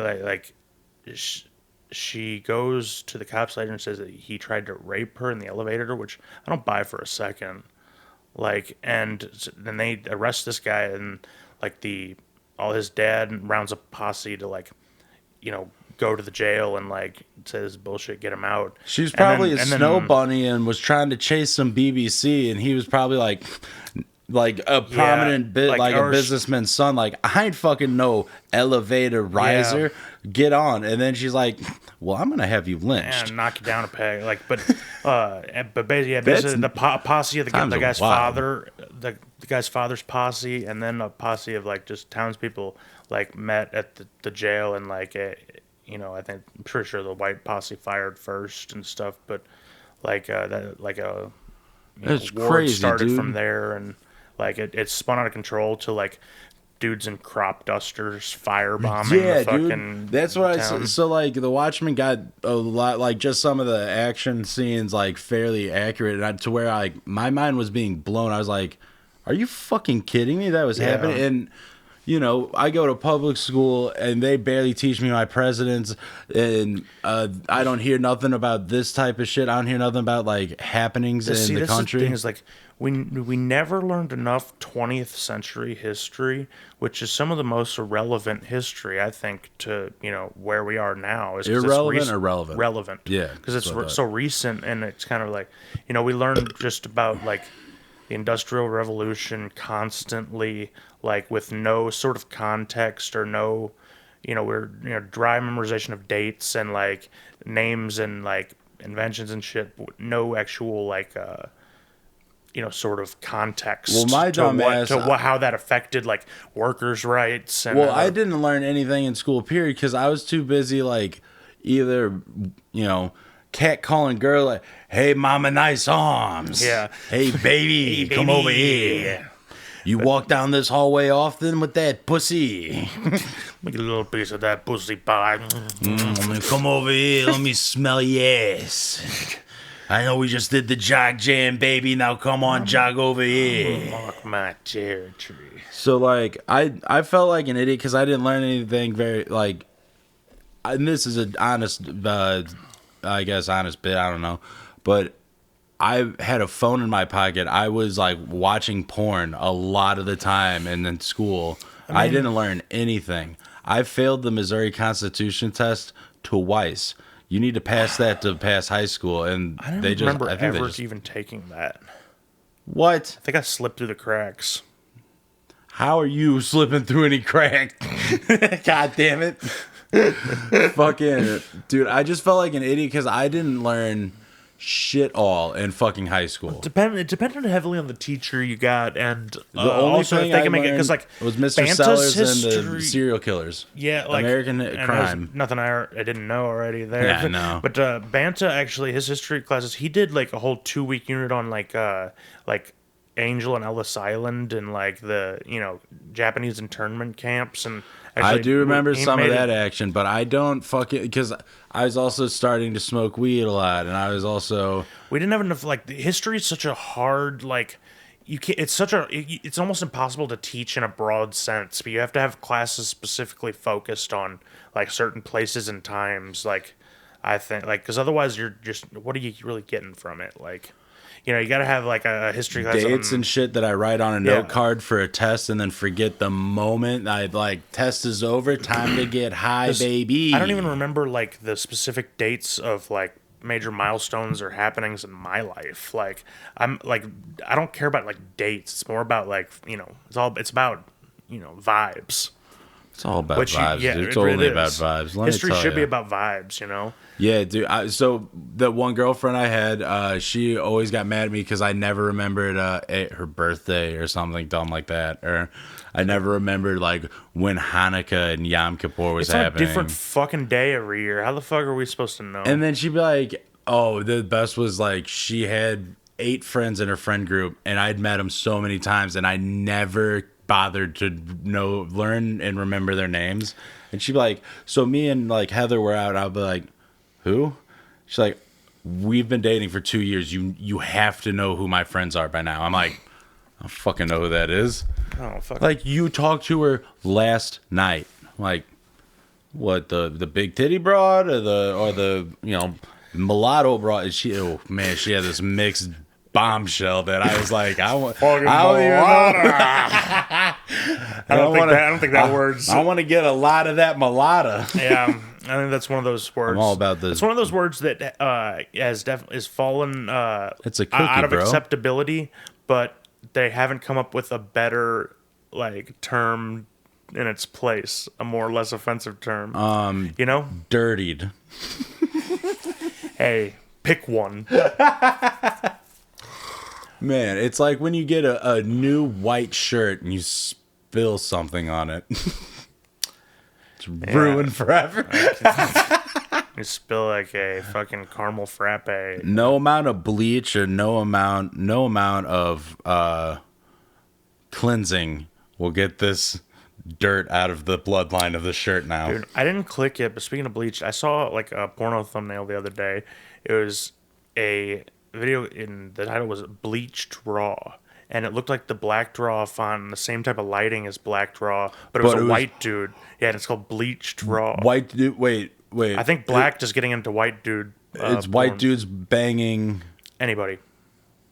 she goes to the cops later and says that he tried to rape her in the elevator, which I don't buy for a second. And then they arrest this guy, and all his dad rounds up a posse to go to the jail and says bullshit, get him out. She was probably a snow bunny and was trying to chase some BBC, and he was probably a prominent a businessman's son. I ain't fucking no elevator riser. Yeah. Get on. And then she's like, well, I'm gonna have you lynched and knock you down a peg. But basically the posse of the guy's father, the guy's father's posse, and then a posse of just townspeople met at the jail, and I think I'm pretty sure the white posse fired first and stuff, but that's war crazy, started dude. from there, and like it spun out of control to like dudes in crop dusters firebombing the fucking dude. That's what town. so like the Watchmen got a lot, like just some of the action scenes like fairly accurate, and to where like my mind was being blown. I was like, are you fucking kidding me? That was happening. And you know, I go to public school and they barely teach me my presidents, and I don't hear nothing about this type of shit. I don't hear nothing about like happenings in the country. The thing is, like, we never learned enough 20th century history, which is some of the most irrelevant history, I think, to, you know, where we are now. Is irrelevant or relevant? Relevant. Yeah. Because it's so recent, and it's kind of like, you know, we learned just about, like, the Industrial Revolution constantly, like, with no sort of context or no, you know, dry memorization of dates and, like, names and, like, inventions and shit, no actual, like, you know, sort of context. Well, my dumb ass, how that affected like workers' rights. And, I didn't learn anything in school, period, because I was too busy, like, either, you know, cat calling girl, like, hey, mama, nice arms. Yeah. Hey, baby, come over here. You walk down this hallway often with that pussy. Make a little piece of that pussy pie. Come over here. Let me smell your ass. I know we just did the jog jam, baby. Now come on, jog over here. Mark my territory. So, like, I felt like an idiot because I didn't learn anything very, like, and this is an honest, I guess, honest bit. I don't know. But I had a phone in my pocket. I was, like, watching porn a lot of the time and in school. I didn't learn anything. I failed the Missouri Constitution test twice. You need to pass that to pass high school, and I don't remember ever even taking that. What? I think I slipped through the cracks. How are you slipping through any crack? God damn it. Fucking, dude, I just felt like an idiot because I didn't learn shit all in fucking high school. It depended heavily on the teacher you got, and the only also thing if they I can make it, learned because like was Mr. Banta's Sellers history, and the serial killers. Yeah, like American crime. Nothing I didn't know already there. Yeah, no. But Banta actually, his history classes, he did like a whole 2-week unit on like Angel and Ellis Island and like the, you know, Japanese internment camps. And actually, I do remember some of that action, but I don't fucking, because I was also starting to smoke weed a lot, and I was also, we didn't have enough, like, the history is such a hard, like, you can't, it's almost impossible to teach in a broad sense, but you have to have classes specifically focused on like certain places and times, like, I think, like, because otherwise you're just, what are you really getting from it? Like, you know, you got to have like a history class dates and shit that I write on a note card for a test and then forget the moment I like test is over, time to get high, baby. I don't even remember like the specific dates of like major milestones or happenings in my life. Like, I'm like, I don't care about like dates. It's more about like, you know, it's about, you know, vibes. It's all about vibes, dude. It's only about vibes. History should be about vibes, you know? Yeah, dude. So the one girlfriend I had, she always got mad at me because I never remembered her birthday or something dumb like that. Or I never remembered like when Hanukkah and Yom Kippur was happening. It's a different fucking day every year. How the fuck are we supposed to know? And then she'd be like, oh, the best was like she had 8 friends in her friend group, and I'd met them so many times, and I never bothered to learn and remember their names. And she'd be like, so me and like Heather were out, I'll be like, who? She's like, we've been dating for 2 years. You have to know who my friends are by now. I'm like, I don't fucking know who that is. Oh, fuck. Like, you talked to her last night. Like, what, the big titty broad or the you know, mulatto broad? She had this mixed bombshell that I was like, I don't even know. I don't think that word's. I want to get a lot of that mulatto. Yeah, I think that's one of those words. I'm all about this. It's one of those words that is fallen it's a cookie, out of bro. Acceptability, but they haven't come up with a better like term in its place, a more or less offensive term. You know, dirtied. Hey, pick one. Man, it's like when you get a new white shirt and you spill something on it. It's ruined forever. You spill like a fucking caramel frappe. No amount of bleach or no amount of cleansing will get this dirt out of the bloodline of the shirt now. Dude, I didn't click it, but speaking of bleach, I saw like a porno thumbnail the other day. It was a video, in the title was Bleached Raw, and it looked like the Black Draw font, the same type of lighting as Black Draw, but it was white dude. Yeah, and it's called Bleached Raw. White dude. Wait. I think Black just getting into white dude. It's porn. white dudes banging Anybody.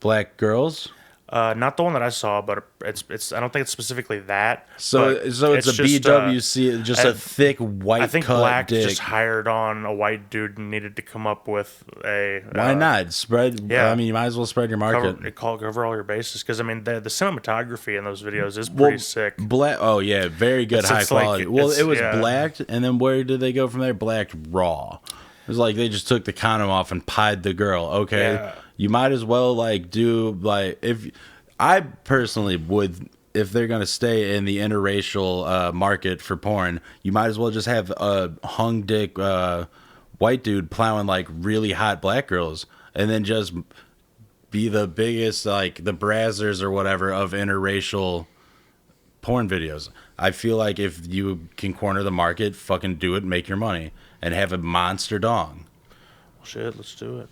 black girls. Not the one that I saw, but it's. I don't think it's specifically that. So it's a just, BWC, just a thick white. I think cut Black dick. just hired on a white dude and needed to come up with a. Why not spread? Yeah, I mean, you might as well spread your market. Cover all your bases, because I mean the cinematography in those videos is pretty sick. Black. Oh yeah, very good, high quality. It was blacked, and then where did they go from there? Blacked raw. It was like they just took the condom off and pied the girl. Okay. Yeah. You might as well do if I personally would, if they're gonna stay in the interracial market for porn, you might as well just have a hung dick white dude plowing like really hot black girls, and then just be the biggest like the Brazzers or whatever of interracial porn videos. I feel like if you can corner the market, fucking do it, make your money, and have a monster dong. Well, shit, let's do it.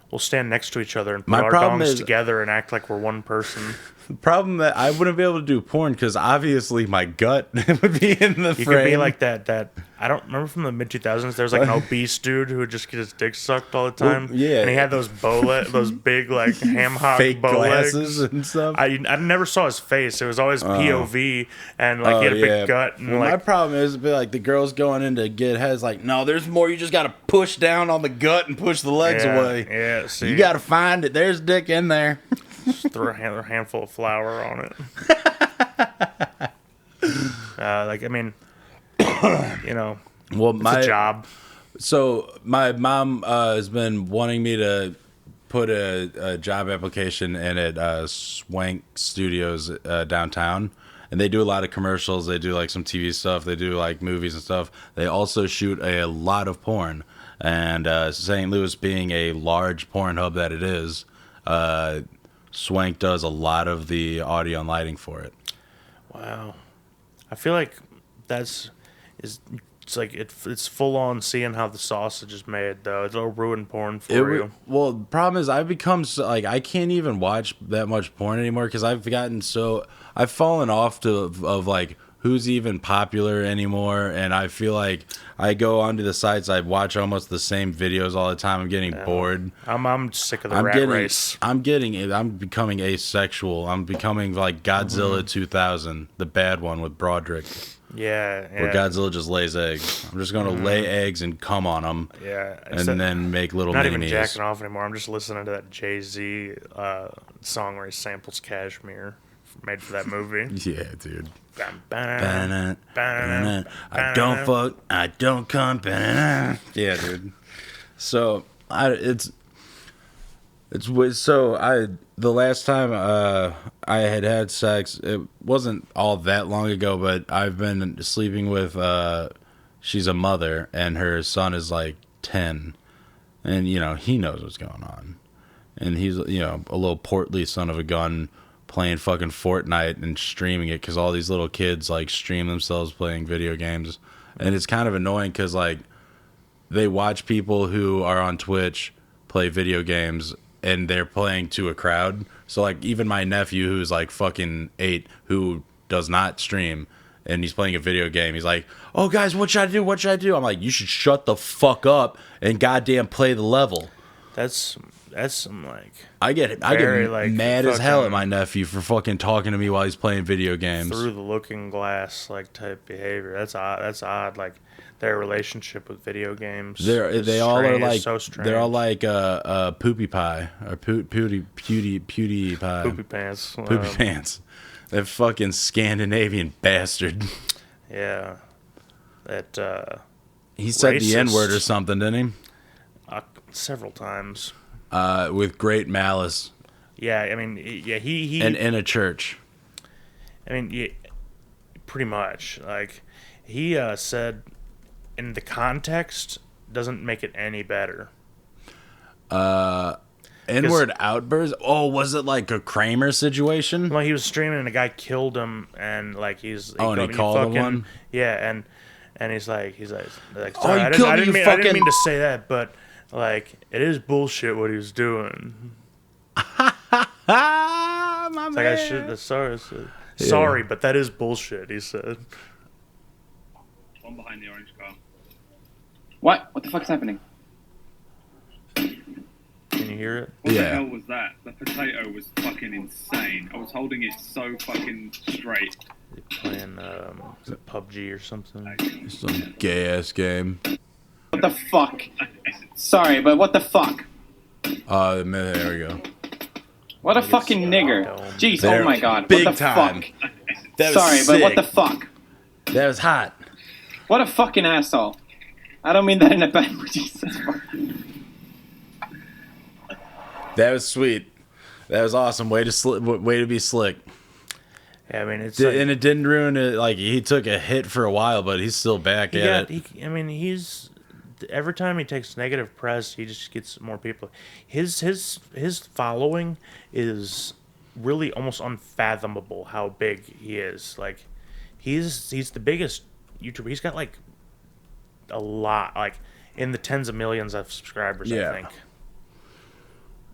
We'll stand next to each other and put our dongs together and act like we're one person. The problem that I wouldn't be able to do porn because obviously my gut would be in the frame. You could be like that. I don't remember from the mid 2000s. There was like an obese dude who would just get his dick sucked all the time. Well, yeah, and he had those those big like ham hock fake bow glasses legs. And stuff. I never saw his face. It was always POV, and like he had a big gut. And my problem is be like the girls going in to get heads. Like, no, there's more. You just got to push down on the gut and push the legs away. Yeah, see, you got to find it. There's dick in there. Just throw a handful of flour on it. I mean, well, it's a job. So my mom has been wanting me to put a job application in at Swank Studios downtown, and they do a lot of commercials. They do like some TV stuff. They do like movies and stuff. They also shoot a lot of porn. And St. Louis being a large porn hub that it is, Swank does a lot of the audio and lighting for it. Wow, I feel like it's full on seeing how the sausage is made though. It'll ruin porn for you. Well, the problem is I've become I can't even watch that much porn anymore because I've fallen off of like who's even popular anymore, and I feel like I go onto the sites, I watch almost the same videos all the time. I'm getting bored. I'm sick of the rat race. I'm becoming asexual. I'm becoming like Godzilla 2000, the bad one with Broderick. Yeah. Where Godzilla just lays eggs. I'm just going to lay eggs and come on them. Yeah. And then make little not mini-me's. Even jacking off anymore. I'm just listening to that Jay-Z song where he samples Cashmere, made for that movie. Yeah, dude. I don't come. Yeah, dude. So the last time I had sex, it wasn't all that long ago, but I've been sleeping with she's a mother and her son is like 10, and he knows what's going on, and he's a little portly son of a gun playing fucking Fortnite and streaming it because all these little kids like stream themselves playing video games, and it's kind of annoying because like they watch people who are on Twitch play video games and they're playing to a crowd. So like even my nephew who's like fucking 8 who does not stream and he's playing a video game, he's like, oh guys, what should I do? I'm like, you should shut the fuck up and goddamn play the level. That's some like I get like, mad as hell at my nephew for fucking talking to me while he's playing video games. Through the looking glass like type behavior. That's odd. Like their relationship with video games. They all are like so strange. They're all like Poopy Pie or Pewdie Pie. Poopy Pants. Poopy Pants. That fucking Scandinavian bastard. Yeah. That he said the N-word or something, didn't he? Several times. With great malice. Yeah, I mean, yeah, he and in a church. I mean, yeah, pretty much. Like he said, in the context, doesn't make it any better. N-word outburst. Oh, was it like a Kramer situation? Well, he was streaming and a guy killed him, and like he and he called him one. Yeah, and he's like, oh, you killed I me, didn't mean to say that, but like it is bullshit what he was doing. My man. Like I should. Sorry, but that is bullshit. He said. One behind the orange car. What? What the fuck is happening? Can you hear it? What the hell was that? The potato was fucking insane. I was holding it so fucking straight. Playing is it PUBG or something? Some gay ass game. What the fuck? Sorry, but what the fuck? There we go. What a fucking nigger. Jeez, oh my god. Big what the time. fuck? That was Sorry, sick. but what the fuck? That was hot. What a fucking asshole. I don't mean that in a bad way. Jesus fuck. That was sweet. That was awesome. Way to be slick. Yeah, I mean it's and it didn't ruin it. Like he took a hit for a while, but he's still back at it. I mean he's every time he takes negative press, he just gets more people. His following is really almost unfathomable how big he is. Like he's the biggest YouTuber. He's got like a lot, like in the tens of millions of subscribers. I think.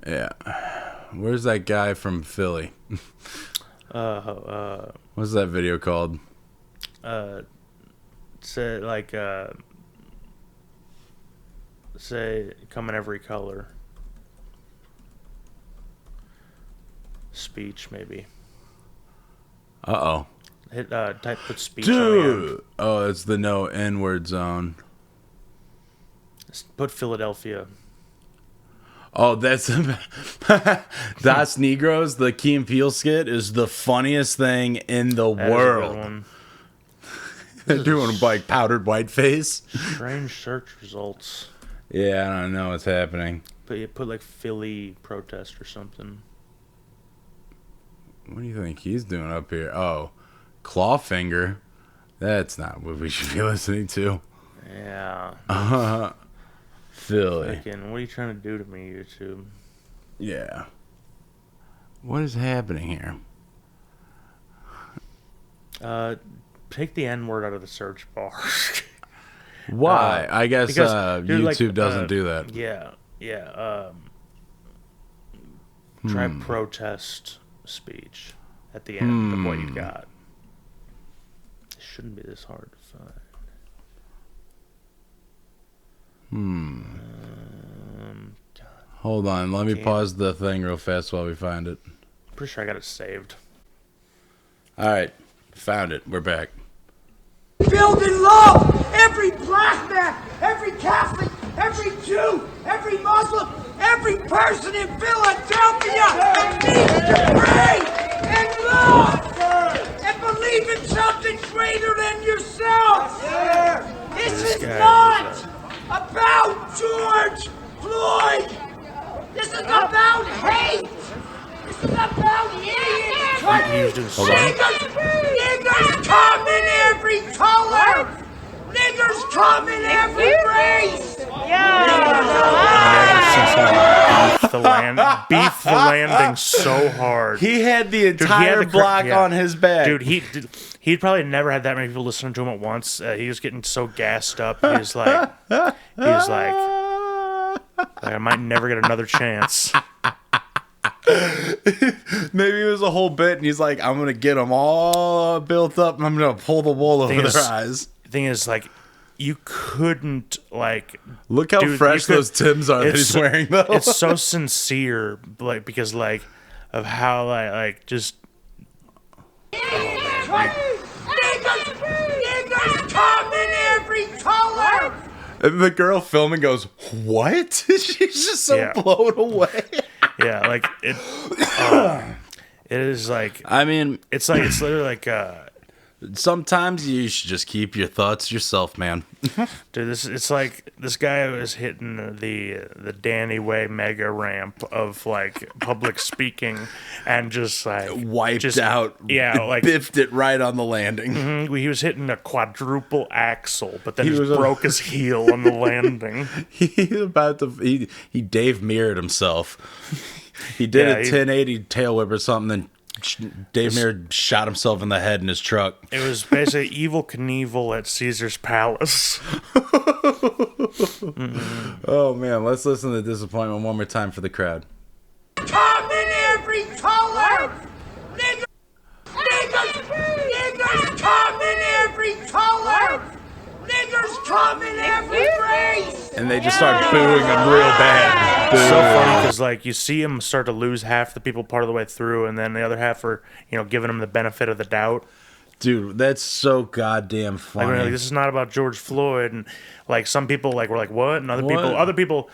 Yeah. Where's that guy from Philly? What's that video called? Say come in every color. Speech maybe. Hit put speech on the end. Oh, it's the no N-word zone. Put Philadelphia. Oh, that's Das Negros. The Key and Peele skit is the funniest thing in the world. They're doing like powdered white face. Strange search results. Yeah, I don't know what's happening. But you put like Philly protest or something. What do you think he's doing up here? Oh, Clawfinger. That's not what we should be listening to. Yeah. Philly. Freaking, what are you trying to do to me, YouTube? Yeah. What is happening here? Take the N-word out of the search bar. Why? I guess because, YouTube doesn't do that. Yeah. Try protest speech at the end of what you got. It shouldn't be this hard to find. Hold on, let me pause the thing real fast while we find it. Pretty sure I got it saved. All right, found it. We're back. Build and love every black man, every Catholic, every Jew, every Muslim, every person in Philadelphia needs to pray and love and believe in something greater than yourself. This is not about George Floyd. This is about hate. This is about idiots. Niggers come in every color. Niggers come in every race. Beef the landing so hard. He had the entire block on his back. Dude, he'd probably never had that many people listening to him at once. He was getting so gassed up. He was like, I might never get another chance. Maybe it was a whole bit, and he's like, I'm going to get them all built up, and I'm going to pull the wool over their eyes. The thing is, like, you couldn't, like... Look how fresh those Timbs are that he's wearing, though. It's so sincere, like, because, like, of how, like just... Niggers come in every color. And the girl filming goes, what? She's just so blown away. Yeah, like, it is, like... I mean... It's literally, like, Sometimes you should just keep your thoughts to yourself, man. Dude, it's like this guy was hitting the Danny Way mega ramp of like public speaking and just like Wiped out. Yeah, like biffed it right on the landing. he was hitting a quadruple axle, but then just broke his heel on the landing. He Dave mirrored himself. He did a 1080 tail whip or something, then Dave Mirror shot himself in the head in his truck. It was basically Evel Knievel at Caesar's Palace. Oh man, let's listen to Disappointment one more time for the crowd. Come in every color! Niggers! Niggers come in every color! Niggers come in every race! And they just start booing him real bad. It's so funny because like you see him start to lose half the people part of the way through, and then the other half are giving him the benefit of the doubt. Dude, that's so goddamn funny. Like, this is not about George Floyd, and like some people were like what, and other people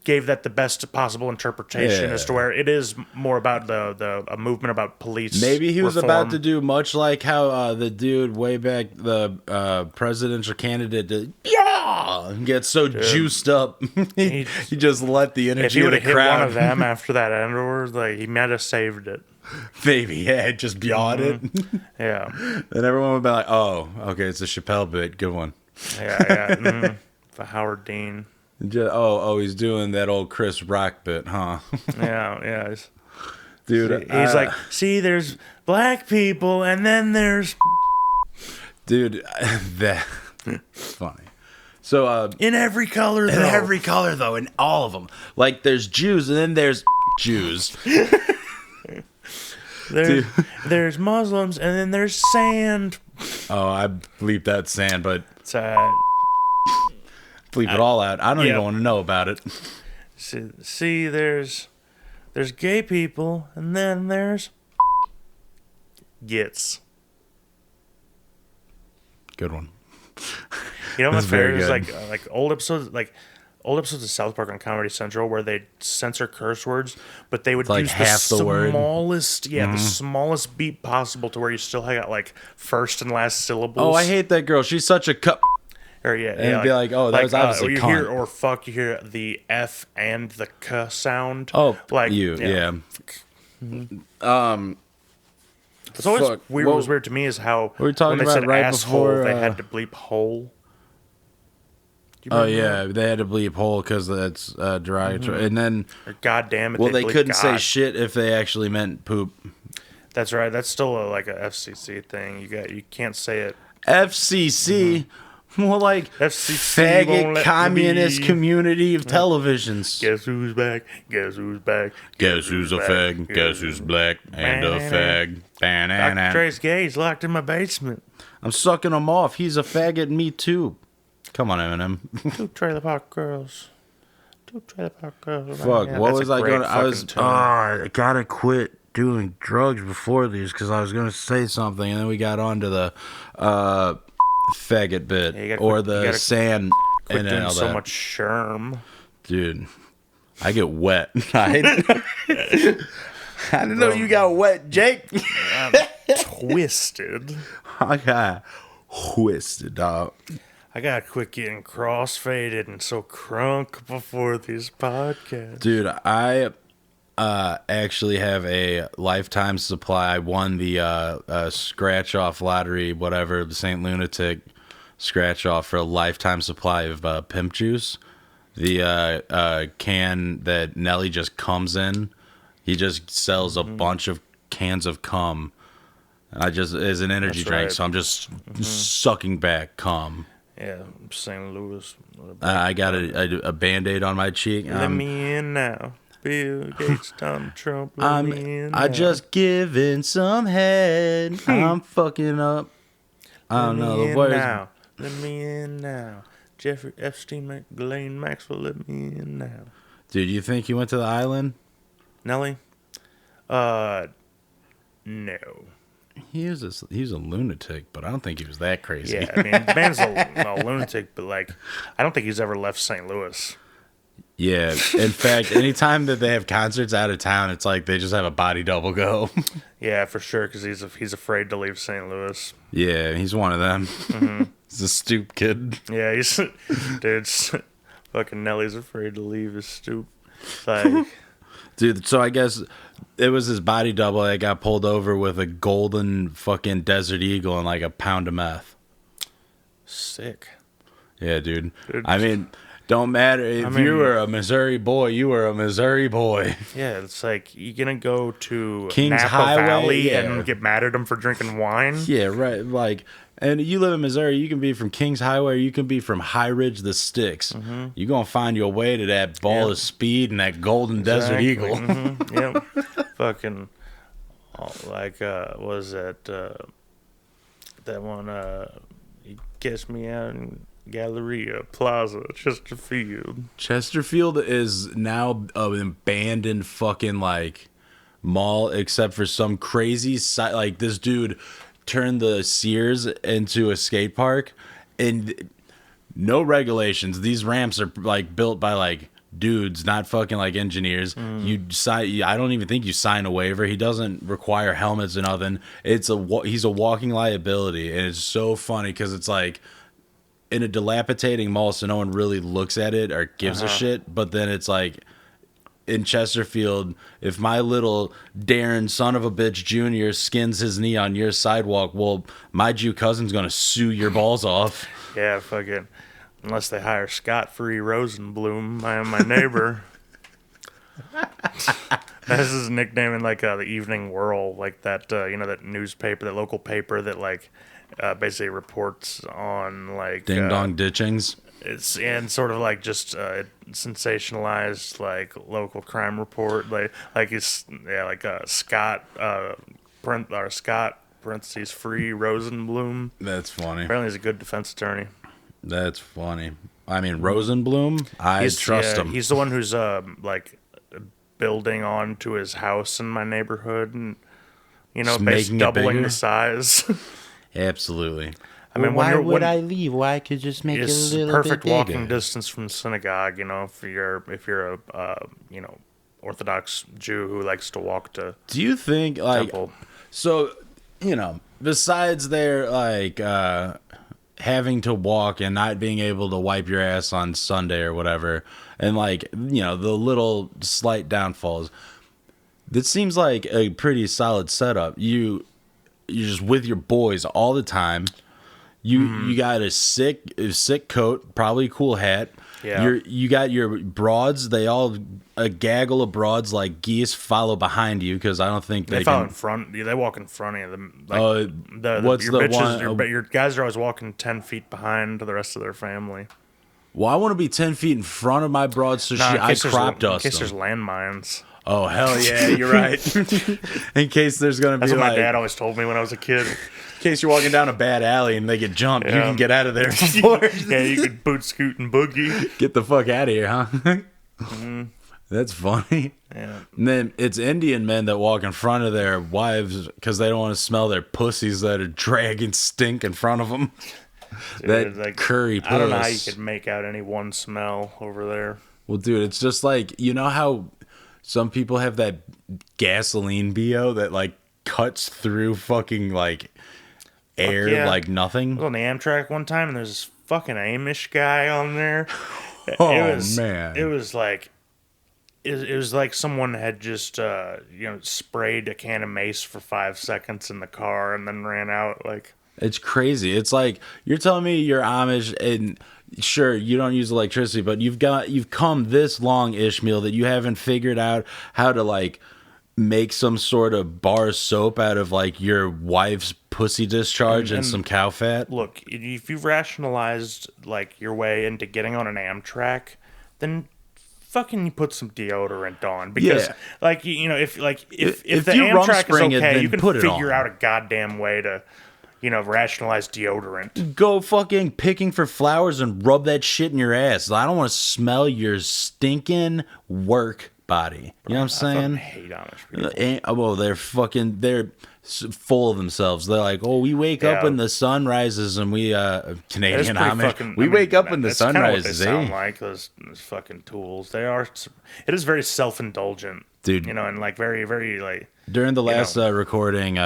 gave that the best possible interpretation as to where it is more about a movement about police. Maybe he was reform. about to do much like how the dude way back, the presidential candidate did. And get so juiced up, he just let the energy of the crowd. If he would have hit one of them after that afterwards, like he might have saved it. Maybe, yeah, just yawed it. Yeah. And everyone would be like, "Oh, okay, it's a Chappelle bit, good one." Yeah. For Howard Dean. He's doing that old Chris Rock bit, huh? Yeah. Dude, he's like, see, there's black people, and then there's. Dude, that's funny. So in every color, though. In all of them. Like there's Jews, and then there's Jews. There's Muslims, and then there's sand. Oh, I bleep that sand, but bleep it all out. I don't even want to know about it. See, there's gay people, and then there's gits. Good one. My favorite is like old episodes of South Park on Comedy Central where they censor curse words, but they would use half the smallest, the smallest beat possible to where you still got like first and last syllables. Oh, I hate that girl. She's such a cup. Or be like, oh, that was obviously you cunt. hear or fuck, you hear the F and the K sound. Oh, like yeah. It's always weird. What was weird to me is how we were talking when they about said right asshole, before, they had to bleep hole. Oh yeah, they had to bleep hole because that's derogatory. And then, or goddamn it, they couldn't say shit if they actually meant poop. That's right. That's still like a FCC thing. You can't say it. FCC. Well, like FCC faggot communist community of televisions. Guess who's back? Guess who's back? Guess who's a fag? Guess who's black and a fag? Dr. Dre's gay. He's locked in my basement. I'm sucking him off. He's a faggot. Me too. Come on, Eminem. Two trailer park girls. Fuck. What was I going to... I gotta quit doing drugs before these because I was going to say something and then we got on to the faggot bit or the sand and all that. So much sherm. Dude, I get wet. I didn't know you got wet, Jake. I'm twisted. I got twisted, dog. I gotta quit getting crossfaded and so crunk before these podcasts. Dude, I actually have a lifetime supply. I won the scratch off lottery, whatever, the St. Lunatic scratch off for a lifetime supply of pimp juice. The can that Nelly just comes in. He just sells a bunch of cans of cum. I just as an energy drink, so I'm just sucking back cum. Yeah, St. Louis. I got a Band-Aid on my cheek. Let me in now. Bill Gates, Donald Trump, let me in now. I just given some head. I'm fucking up. I don't know the words. Now. Let me in now. Jeffrey Epstein, Ghislaine Maxwell, let me in now. Dude, you think he went to the island? Nelly? No. He was a lunatic, but I don't think he was that crazy. Yeah, I mean, the man's a lunatic, but like, I don't think he's ever left St. Louis. Yeah. In fact, anytime that they have concerts out of town, it's like they just have a body double go. Yeah, for sure, because he's afraid to leave St. Louis. Yeah, he's one of them. He's a stoop kid. Yeah, dude, fucking Nelly's afraid to leave his stoop. Like, Dude, so I guess it was his body double that got pulled over with a golden fucking Desert Eagle and like a pound of meth. sick. Yeah, dude. I mean, don't matter. If you were a Missouri boy, you were a Missouri boy. Yeah, it's like, you gonna go to Kings Napa Highway, Valley yeah. and get mad at him for drinking wine? Yeah, right. Like, and you live in Missouri, you can be from Kings Highway, or you can be from High Ridge, the Sticks. You're going to find your way to that ball of speed and that golden Desert Eagle. Yep. Fucking, like, was that, that one, you catch me out in Galleria Plaza, Chesterfield. Chesterfield is now an abandoned fucking, like, mall, except for some crazy like this dude turned the Sears into a skate park, and no regulations. These ramps are like built by like dudes, not fucking like engineers. You sign. I don't even think you sign a waiver. He doesn't require helmets or nothing. He's a walking liability, and it's so funny because it's like in a dilapidating mall, so no one really looks at it or gives a shit. But then it's like in Chesterfield, if my little Darren son of a bitch Jr. skins his knee on your sidewalk, well, my Jew cousin's gonna sue your balls off. Yeah, fucking, unless they hire Scott-free Rosenblum, my neighbor. That's his nickname in like the Evening Whirl, like that that newspaper, that local paper that like basically reports on like Ding dong ditchings. It's and sort of like just sensationalized like local crime report, like it's like Scott Scott parentheses free Rosenblum. That's funny. Apparently, he's a good defense attorney. That's funny. I mean, Rosenblum, I trust him. He's the one who's like building on to his house in my neighborhood, and basically doubling the size. Absolutely. I mean, why would I leave? Why I could just make it a little perfect bit bigger. walking distance from the synagogue. If you're a Orthodox Jew who likes to walk to. Do you think like temple. So? Besides their like having to walk and not being able to wipe your ass on Sunday or whatever, and like the little slight downfalls, this seems like a pretty solid setup. You're just with your boys all the time. You got a sick coat, probably a cool hat. Yeah. You got your broads. They all a gaggle of broads like geese follow behind you because I don't think they follow in front. Yeah, they walk in front of them. Like, what's your the bitches, one? Your guys are always walking 10 feet behind the rest of their family. Well, I want to be 10 feet in front of my broads so I crop dust in case them. there's landmines. Oh hell yeah, you're right. In case there's gonna be That's what like, my dad always told me when I was a kid. In case you're walking down a bad alley and they get jumped, you can get out of there before. Yeah, you could boot, scoot, and boogie. Get the fuck out of here, huh? That's funny. Yeah. And then it's Indian men that walk in front of their wives because they don't want to smell their pussies that are dragging stink in front of them. Dude, That like, curry puss. I don't know how you could make out any one smell over there. Well, dude, it's just like, you know how some people have that gasoline BO that like cuts through fucking like air like nothing? I was on the Amtrak one time and there's this fucking Amish guy on there. Man. It was like it was like someone had just sprayed a can of mace for 5 seconds in the car and then ran out. Like, it's crazy. It's like you're telling me you're Amish and sure you don't use electricity, but you've come this long, Ishmael, that you haven't figured out how to like make some sort of bar soap out of like your wife's pussy discharge and some cow fat. Look, if you've rationalized like your way into getting on an Amtrak, then fucking put some deodorant on, because like if the Amtrak is okay, you can figure out a goddamn way to rationalize deodorant. Go fucking picking for flowers and rub that shit in your ass. I don't want to smell your stinking work body. You know what I'm I saying? fucking hate Amish people. Well, they're full of themselves. They're like, oh, we wake up Yeah. when the sun rises, and we Canadian pretty Amish. fucking- We I mean, wake up when the that's sun kinda what rises. They sound like those fucking tools. They are. It is very self-indulgent, Dude. You know, and like very, very like. During the last know. recording,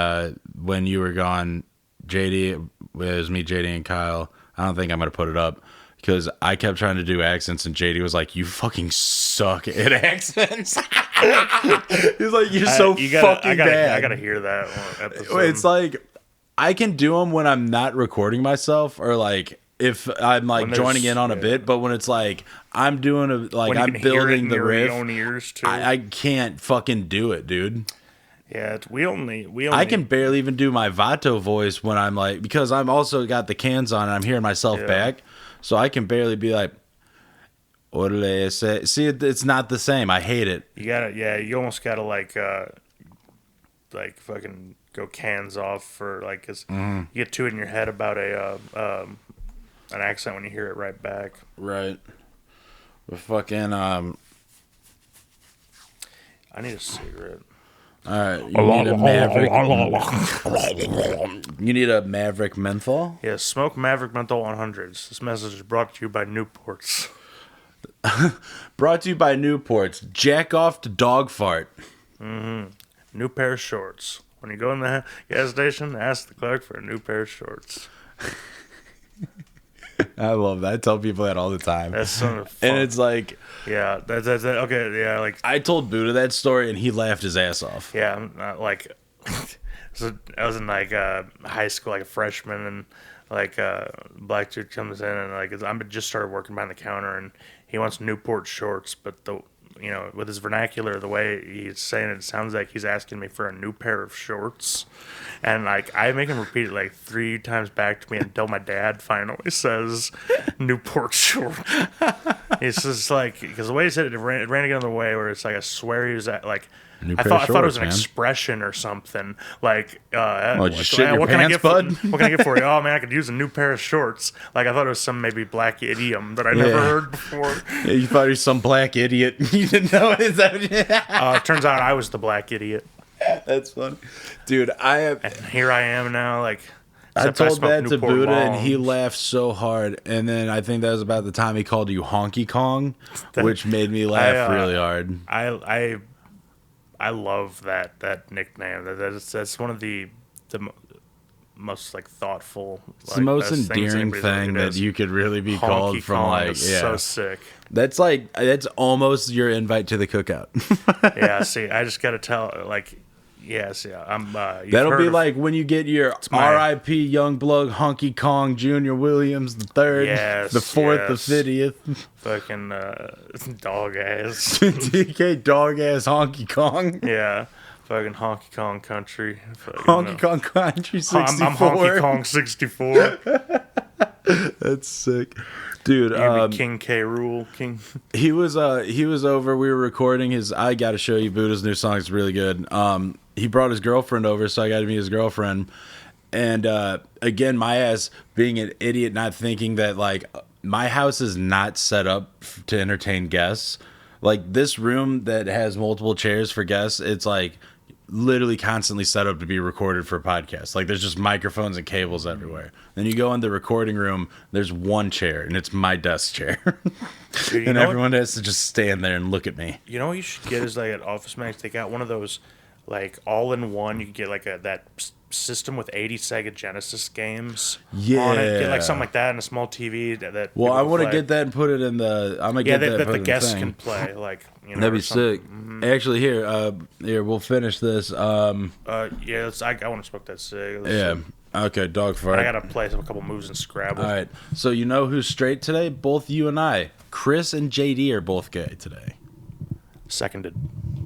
when you were gone, JD, it was me, JD, and Kyle. I don't think I'm gonna put it up because I kept trying to do accents, and JD was like, "You fucking suck at accents." He's like, "You're so fucking bad." I gotta hear that one episode. It's like I can do them when I'm not recording myself, or like if I'm like When joining there's- in on a yeah. bit. But when it's like I'm doing When you I'm can hear it building in the your riff, own ears too. I can't fucking do it, dude. Yeah, we only. I can barely even do my Vato voice when I'm like, because I'm also got the cans on and I'm hearing myself Yeah. back, so I can barely be like, "Orale say." See, it's not the same. I hate it. You gotta. Yeah, you almost gotta like fucking go cans off for like, cause Mm-hmm. you get too in your head about an accent when you hear it right back. Right. But fucking I need a cigarette. All right, you need a Maverick. You need a Maverick menthol. Yeah, smoke Maverick Menthol 100s. This message is brought to you by Newports. Brought to you by Newports. Jack off to dog fart. New pair of shorts. When you go in the gas station, ask the clerk for a new pair of shorts. I love that. I tell people that all the time. That's some fun. And it's like, Yeah, that's okay. Yeah, like I told Buddha that story and he laughed his ass off. yeah, I'm not like so I was in like high school, like a freshman, and like black dude comes in and like I'm just started working behind the counter, and he wants Newport shorts, but with his vernacular, the way he's saying it, it sounds like he's asking me for a new pair of shorts, and like I make him repeat it like 3 times back to me until my dad finally says Newport shorts. It's just like, because the way he said it, it ran another way where it's like I swear he was at like. New I pair of thought it was shorts, an man. expression or something. Like, did you shit your what can I pants, get bud? what can I get for you? Oh man, I could use a new pair of shorts. Like I thought it was some maybe black idiom that I never Yeah. heard before. Yeah, you thought he was some black idiot. You didn't know it. Is that Turns out I was the black idiot. That's funny. Dude, And here I am now. Like I except told smoke that to Newport Buddha and he longs. laughed so hard. And then I think that was about the time he called you Honky Kong, which made me laugh really hard. I love that nickname. That's one of the most like thoughtful. It's the most best things endearing anybody's ever thing did that is you could really be Honky called from, Kong like, is yeah. so sick. That's almost your invite to the cookout. Yeah, see, I just got to tell, like, yes, yeah, I'm. You've That'll heard be of- like when you get your my- R.I.P. Young Blood Honky Kong Jr. Williams the third, Yes, the fourth, yes. the 50th, fucking dog ass. DK dog ass Honky Kong, Yeah, fucking Honky Kong country. Fucking, Honky Kong Country 64. I'm Honky Kong 64. That's sick, dude. You be King K. Rool. King. He was over. We were recording his. I got to show you Buddha's new song. It's really good. He brought his girlfriend over, so I got to meet his girlfriend. And again, my ass being an idiot, not thinking that like my house is not set up to entertain guests. Like this room that has multiple chairs for guests, it's like literally constantly set up to be recorded for podcasts. Like there's just microphones and cables everywhere. Then you go in the recording room, there's one chair, and it's my desk chair. Dude, you And know what- everyone has to just stand there and look at me. You know what you should get is like at Office Max, they got one of those like all in one. You can get like that system with 80 Sega Genesis games on it. Get Yeah. like something like that and a small TV that Well, people I can want to play. get that and put it in the. I'm gonna Yeah, get that. that put the in guests thing. can play. Like That'd or be sick. something. Actually, here, we'll finish this. Yeah, I want to smoke that cig. Yeah. Okay, dog fart. I gotta play a couple moves in Scrabble. All right. So you know who's straight today? Both you and I. Chris and JD are both gay today. Seconded.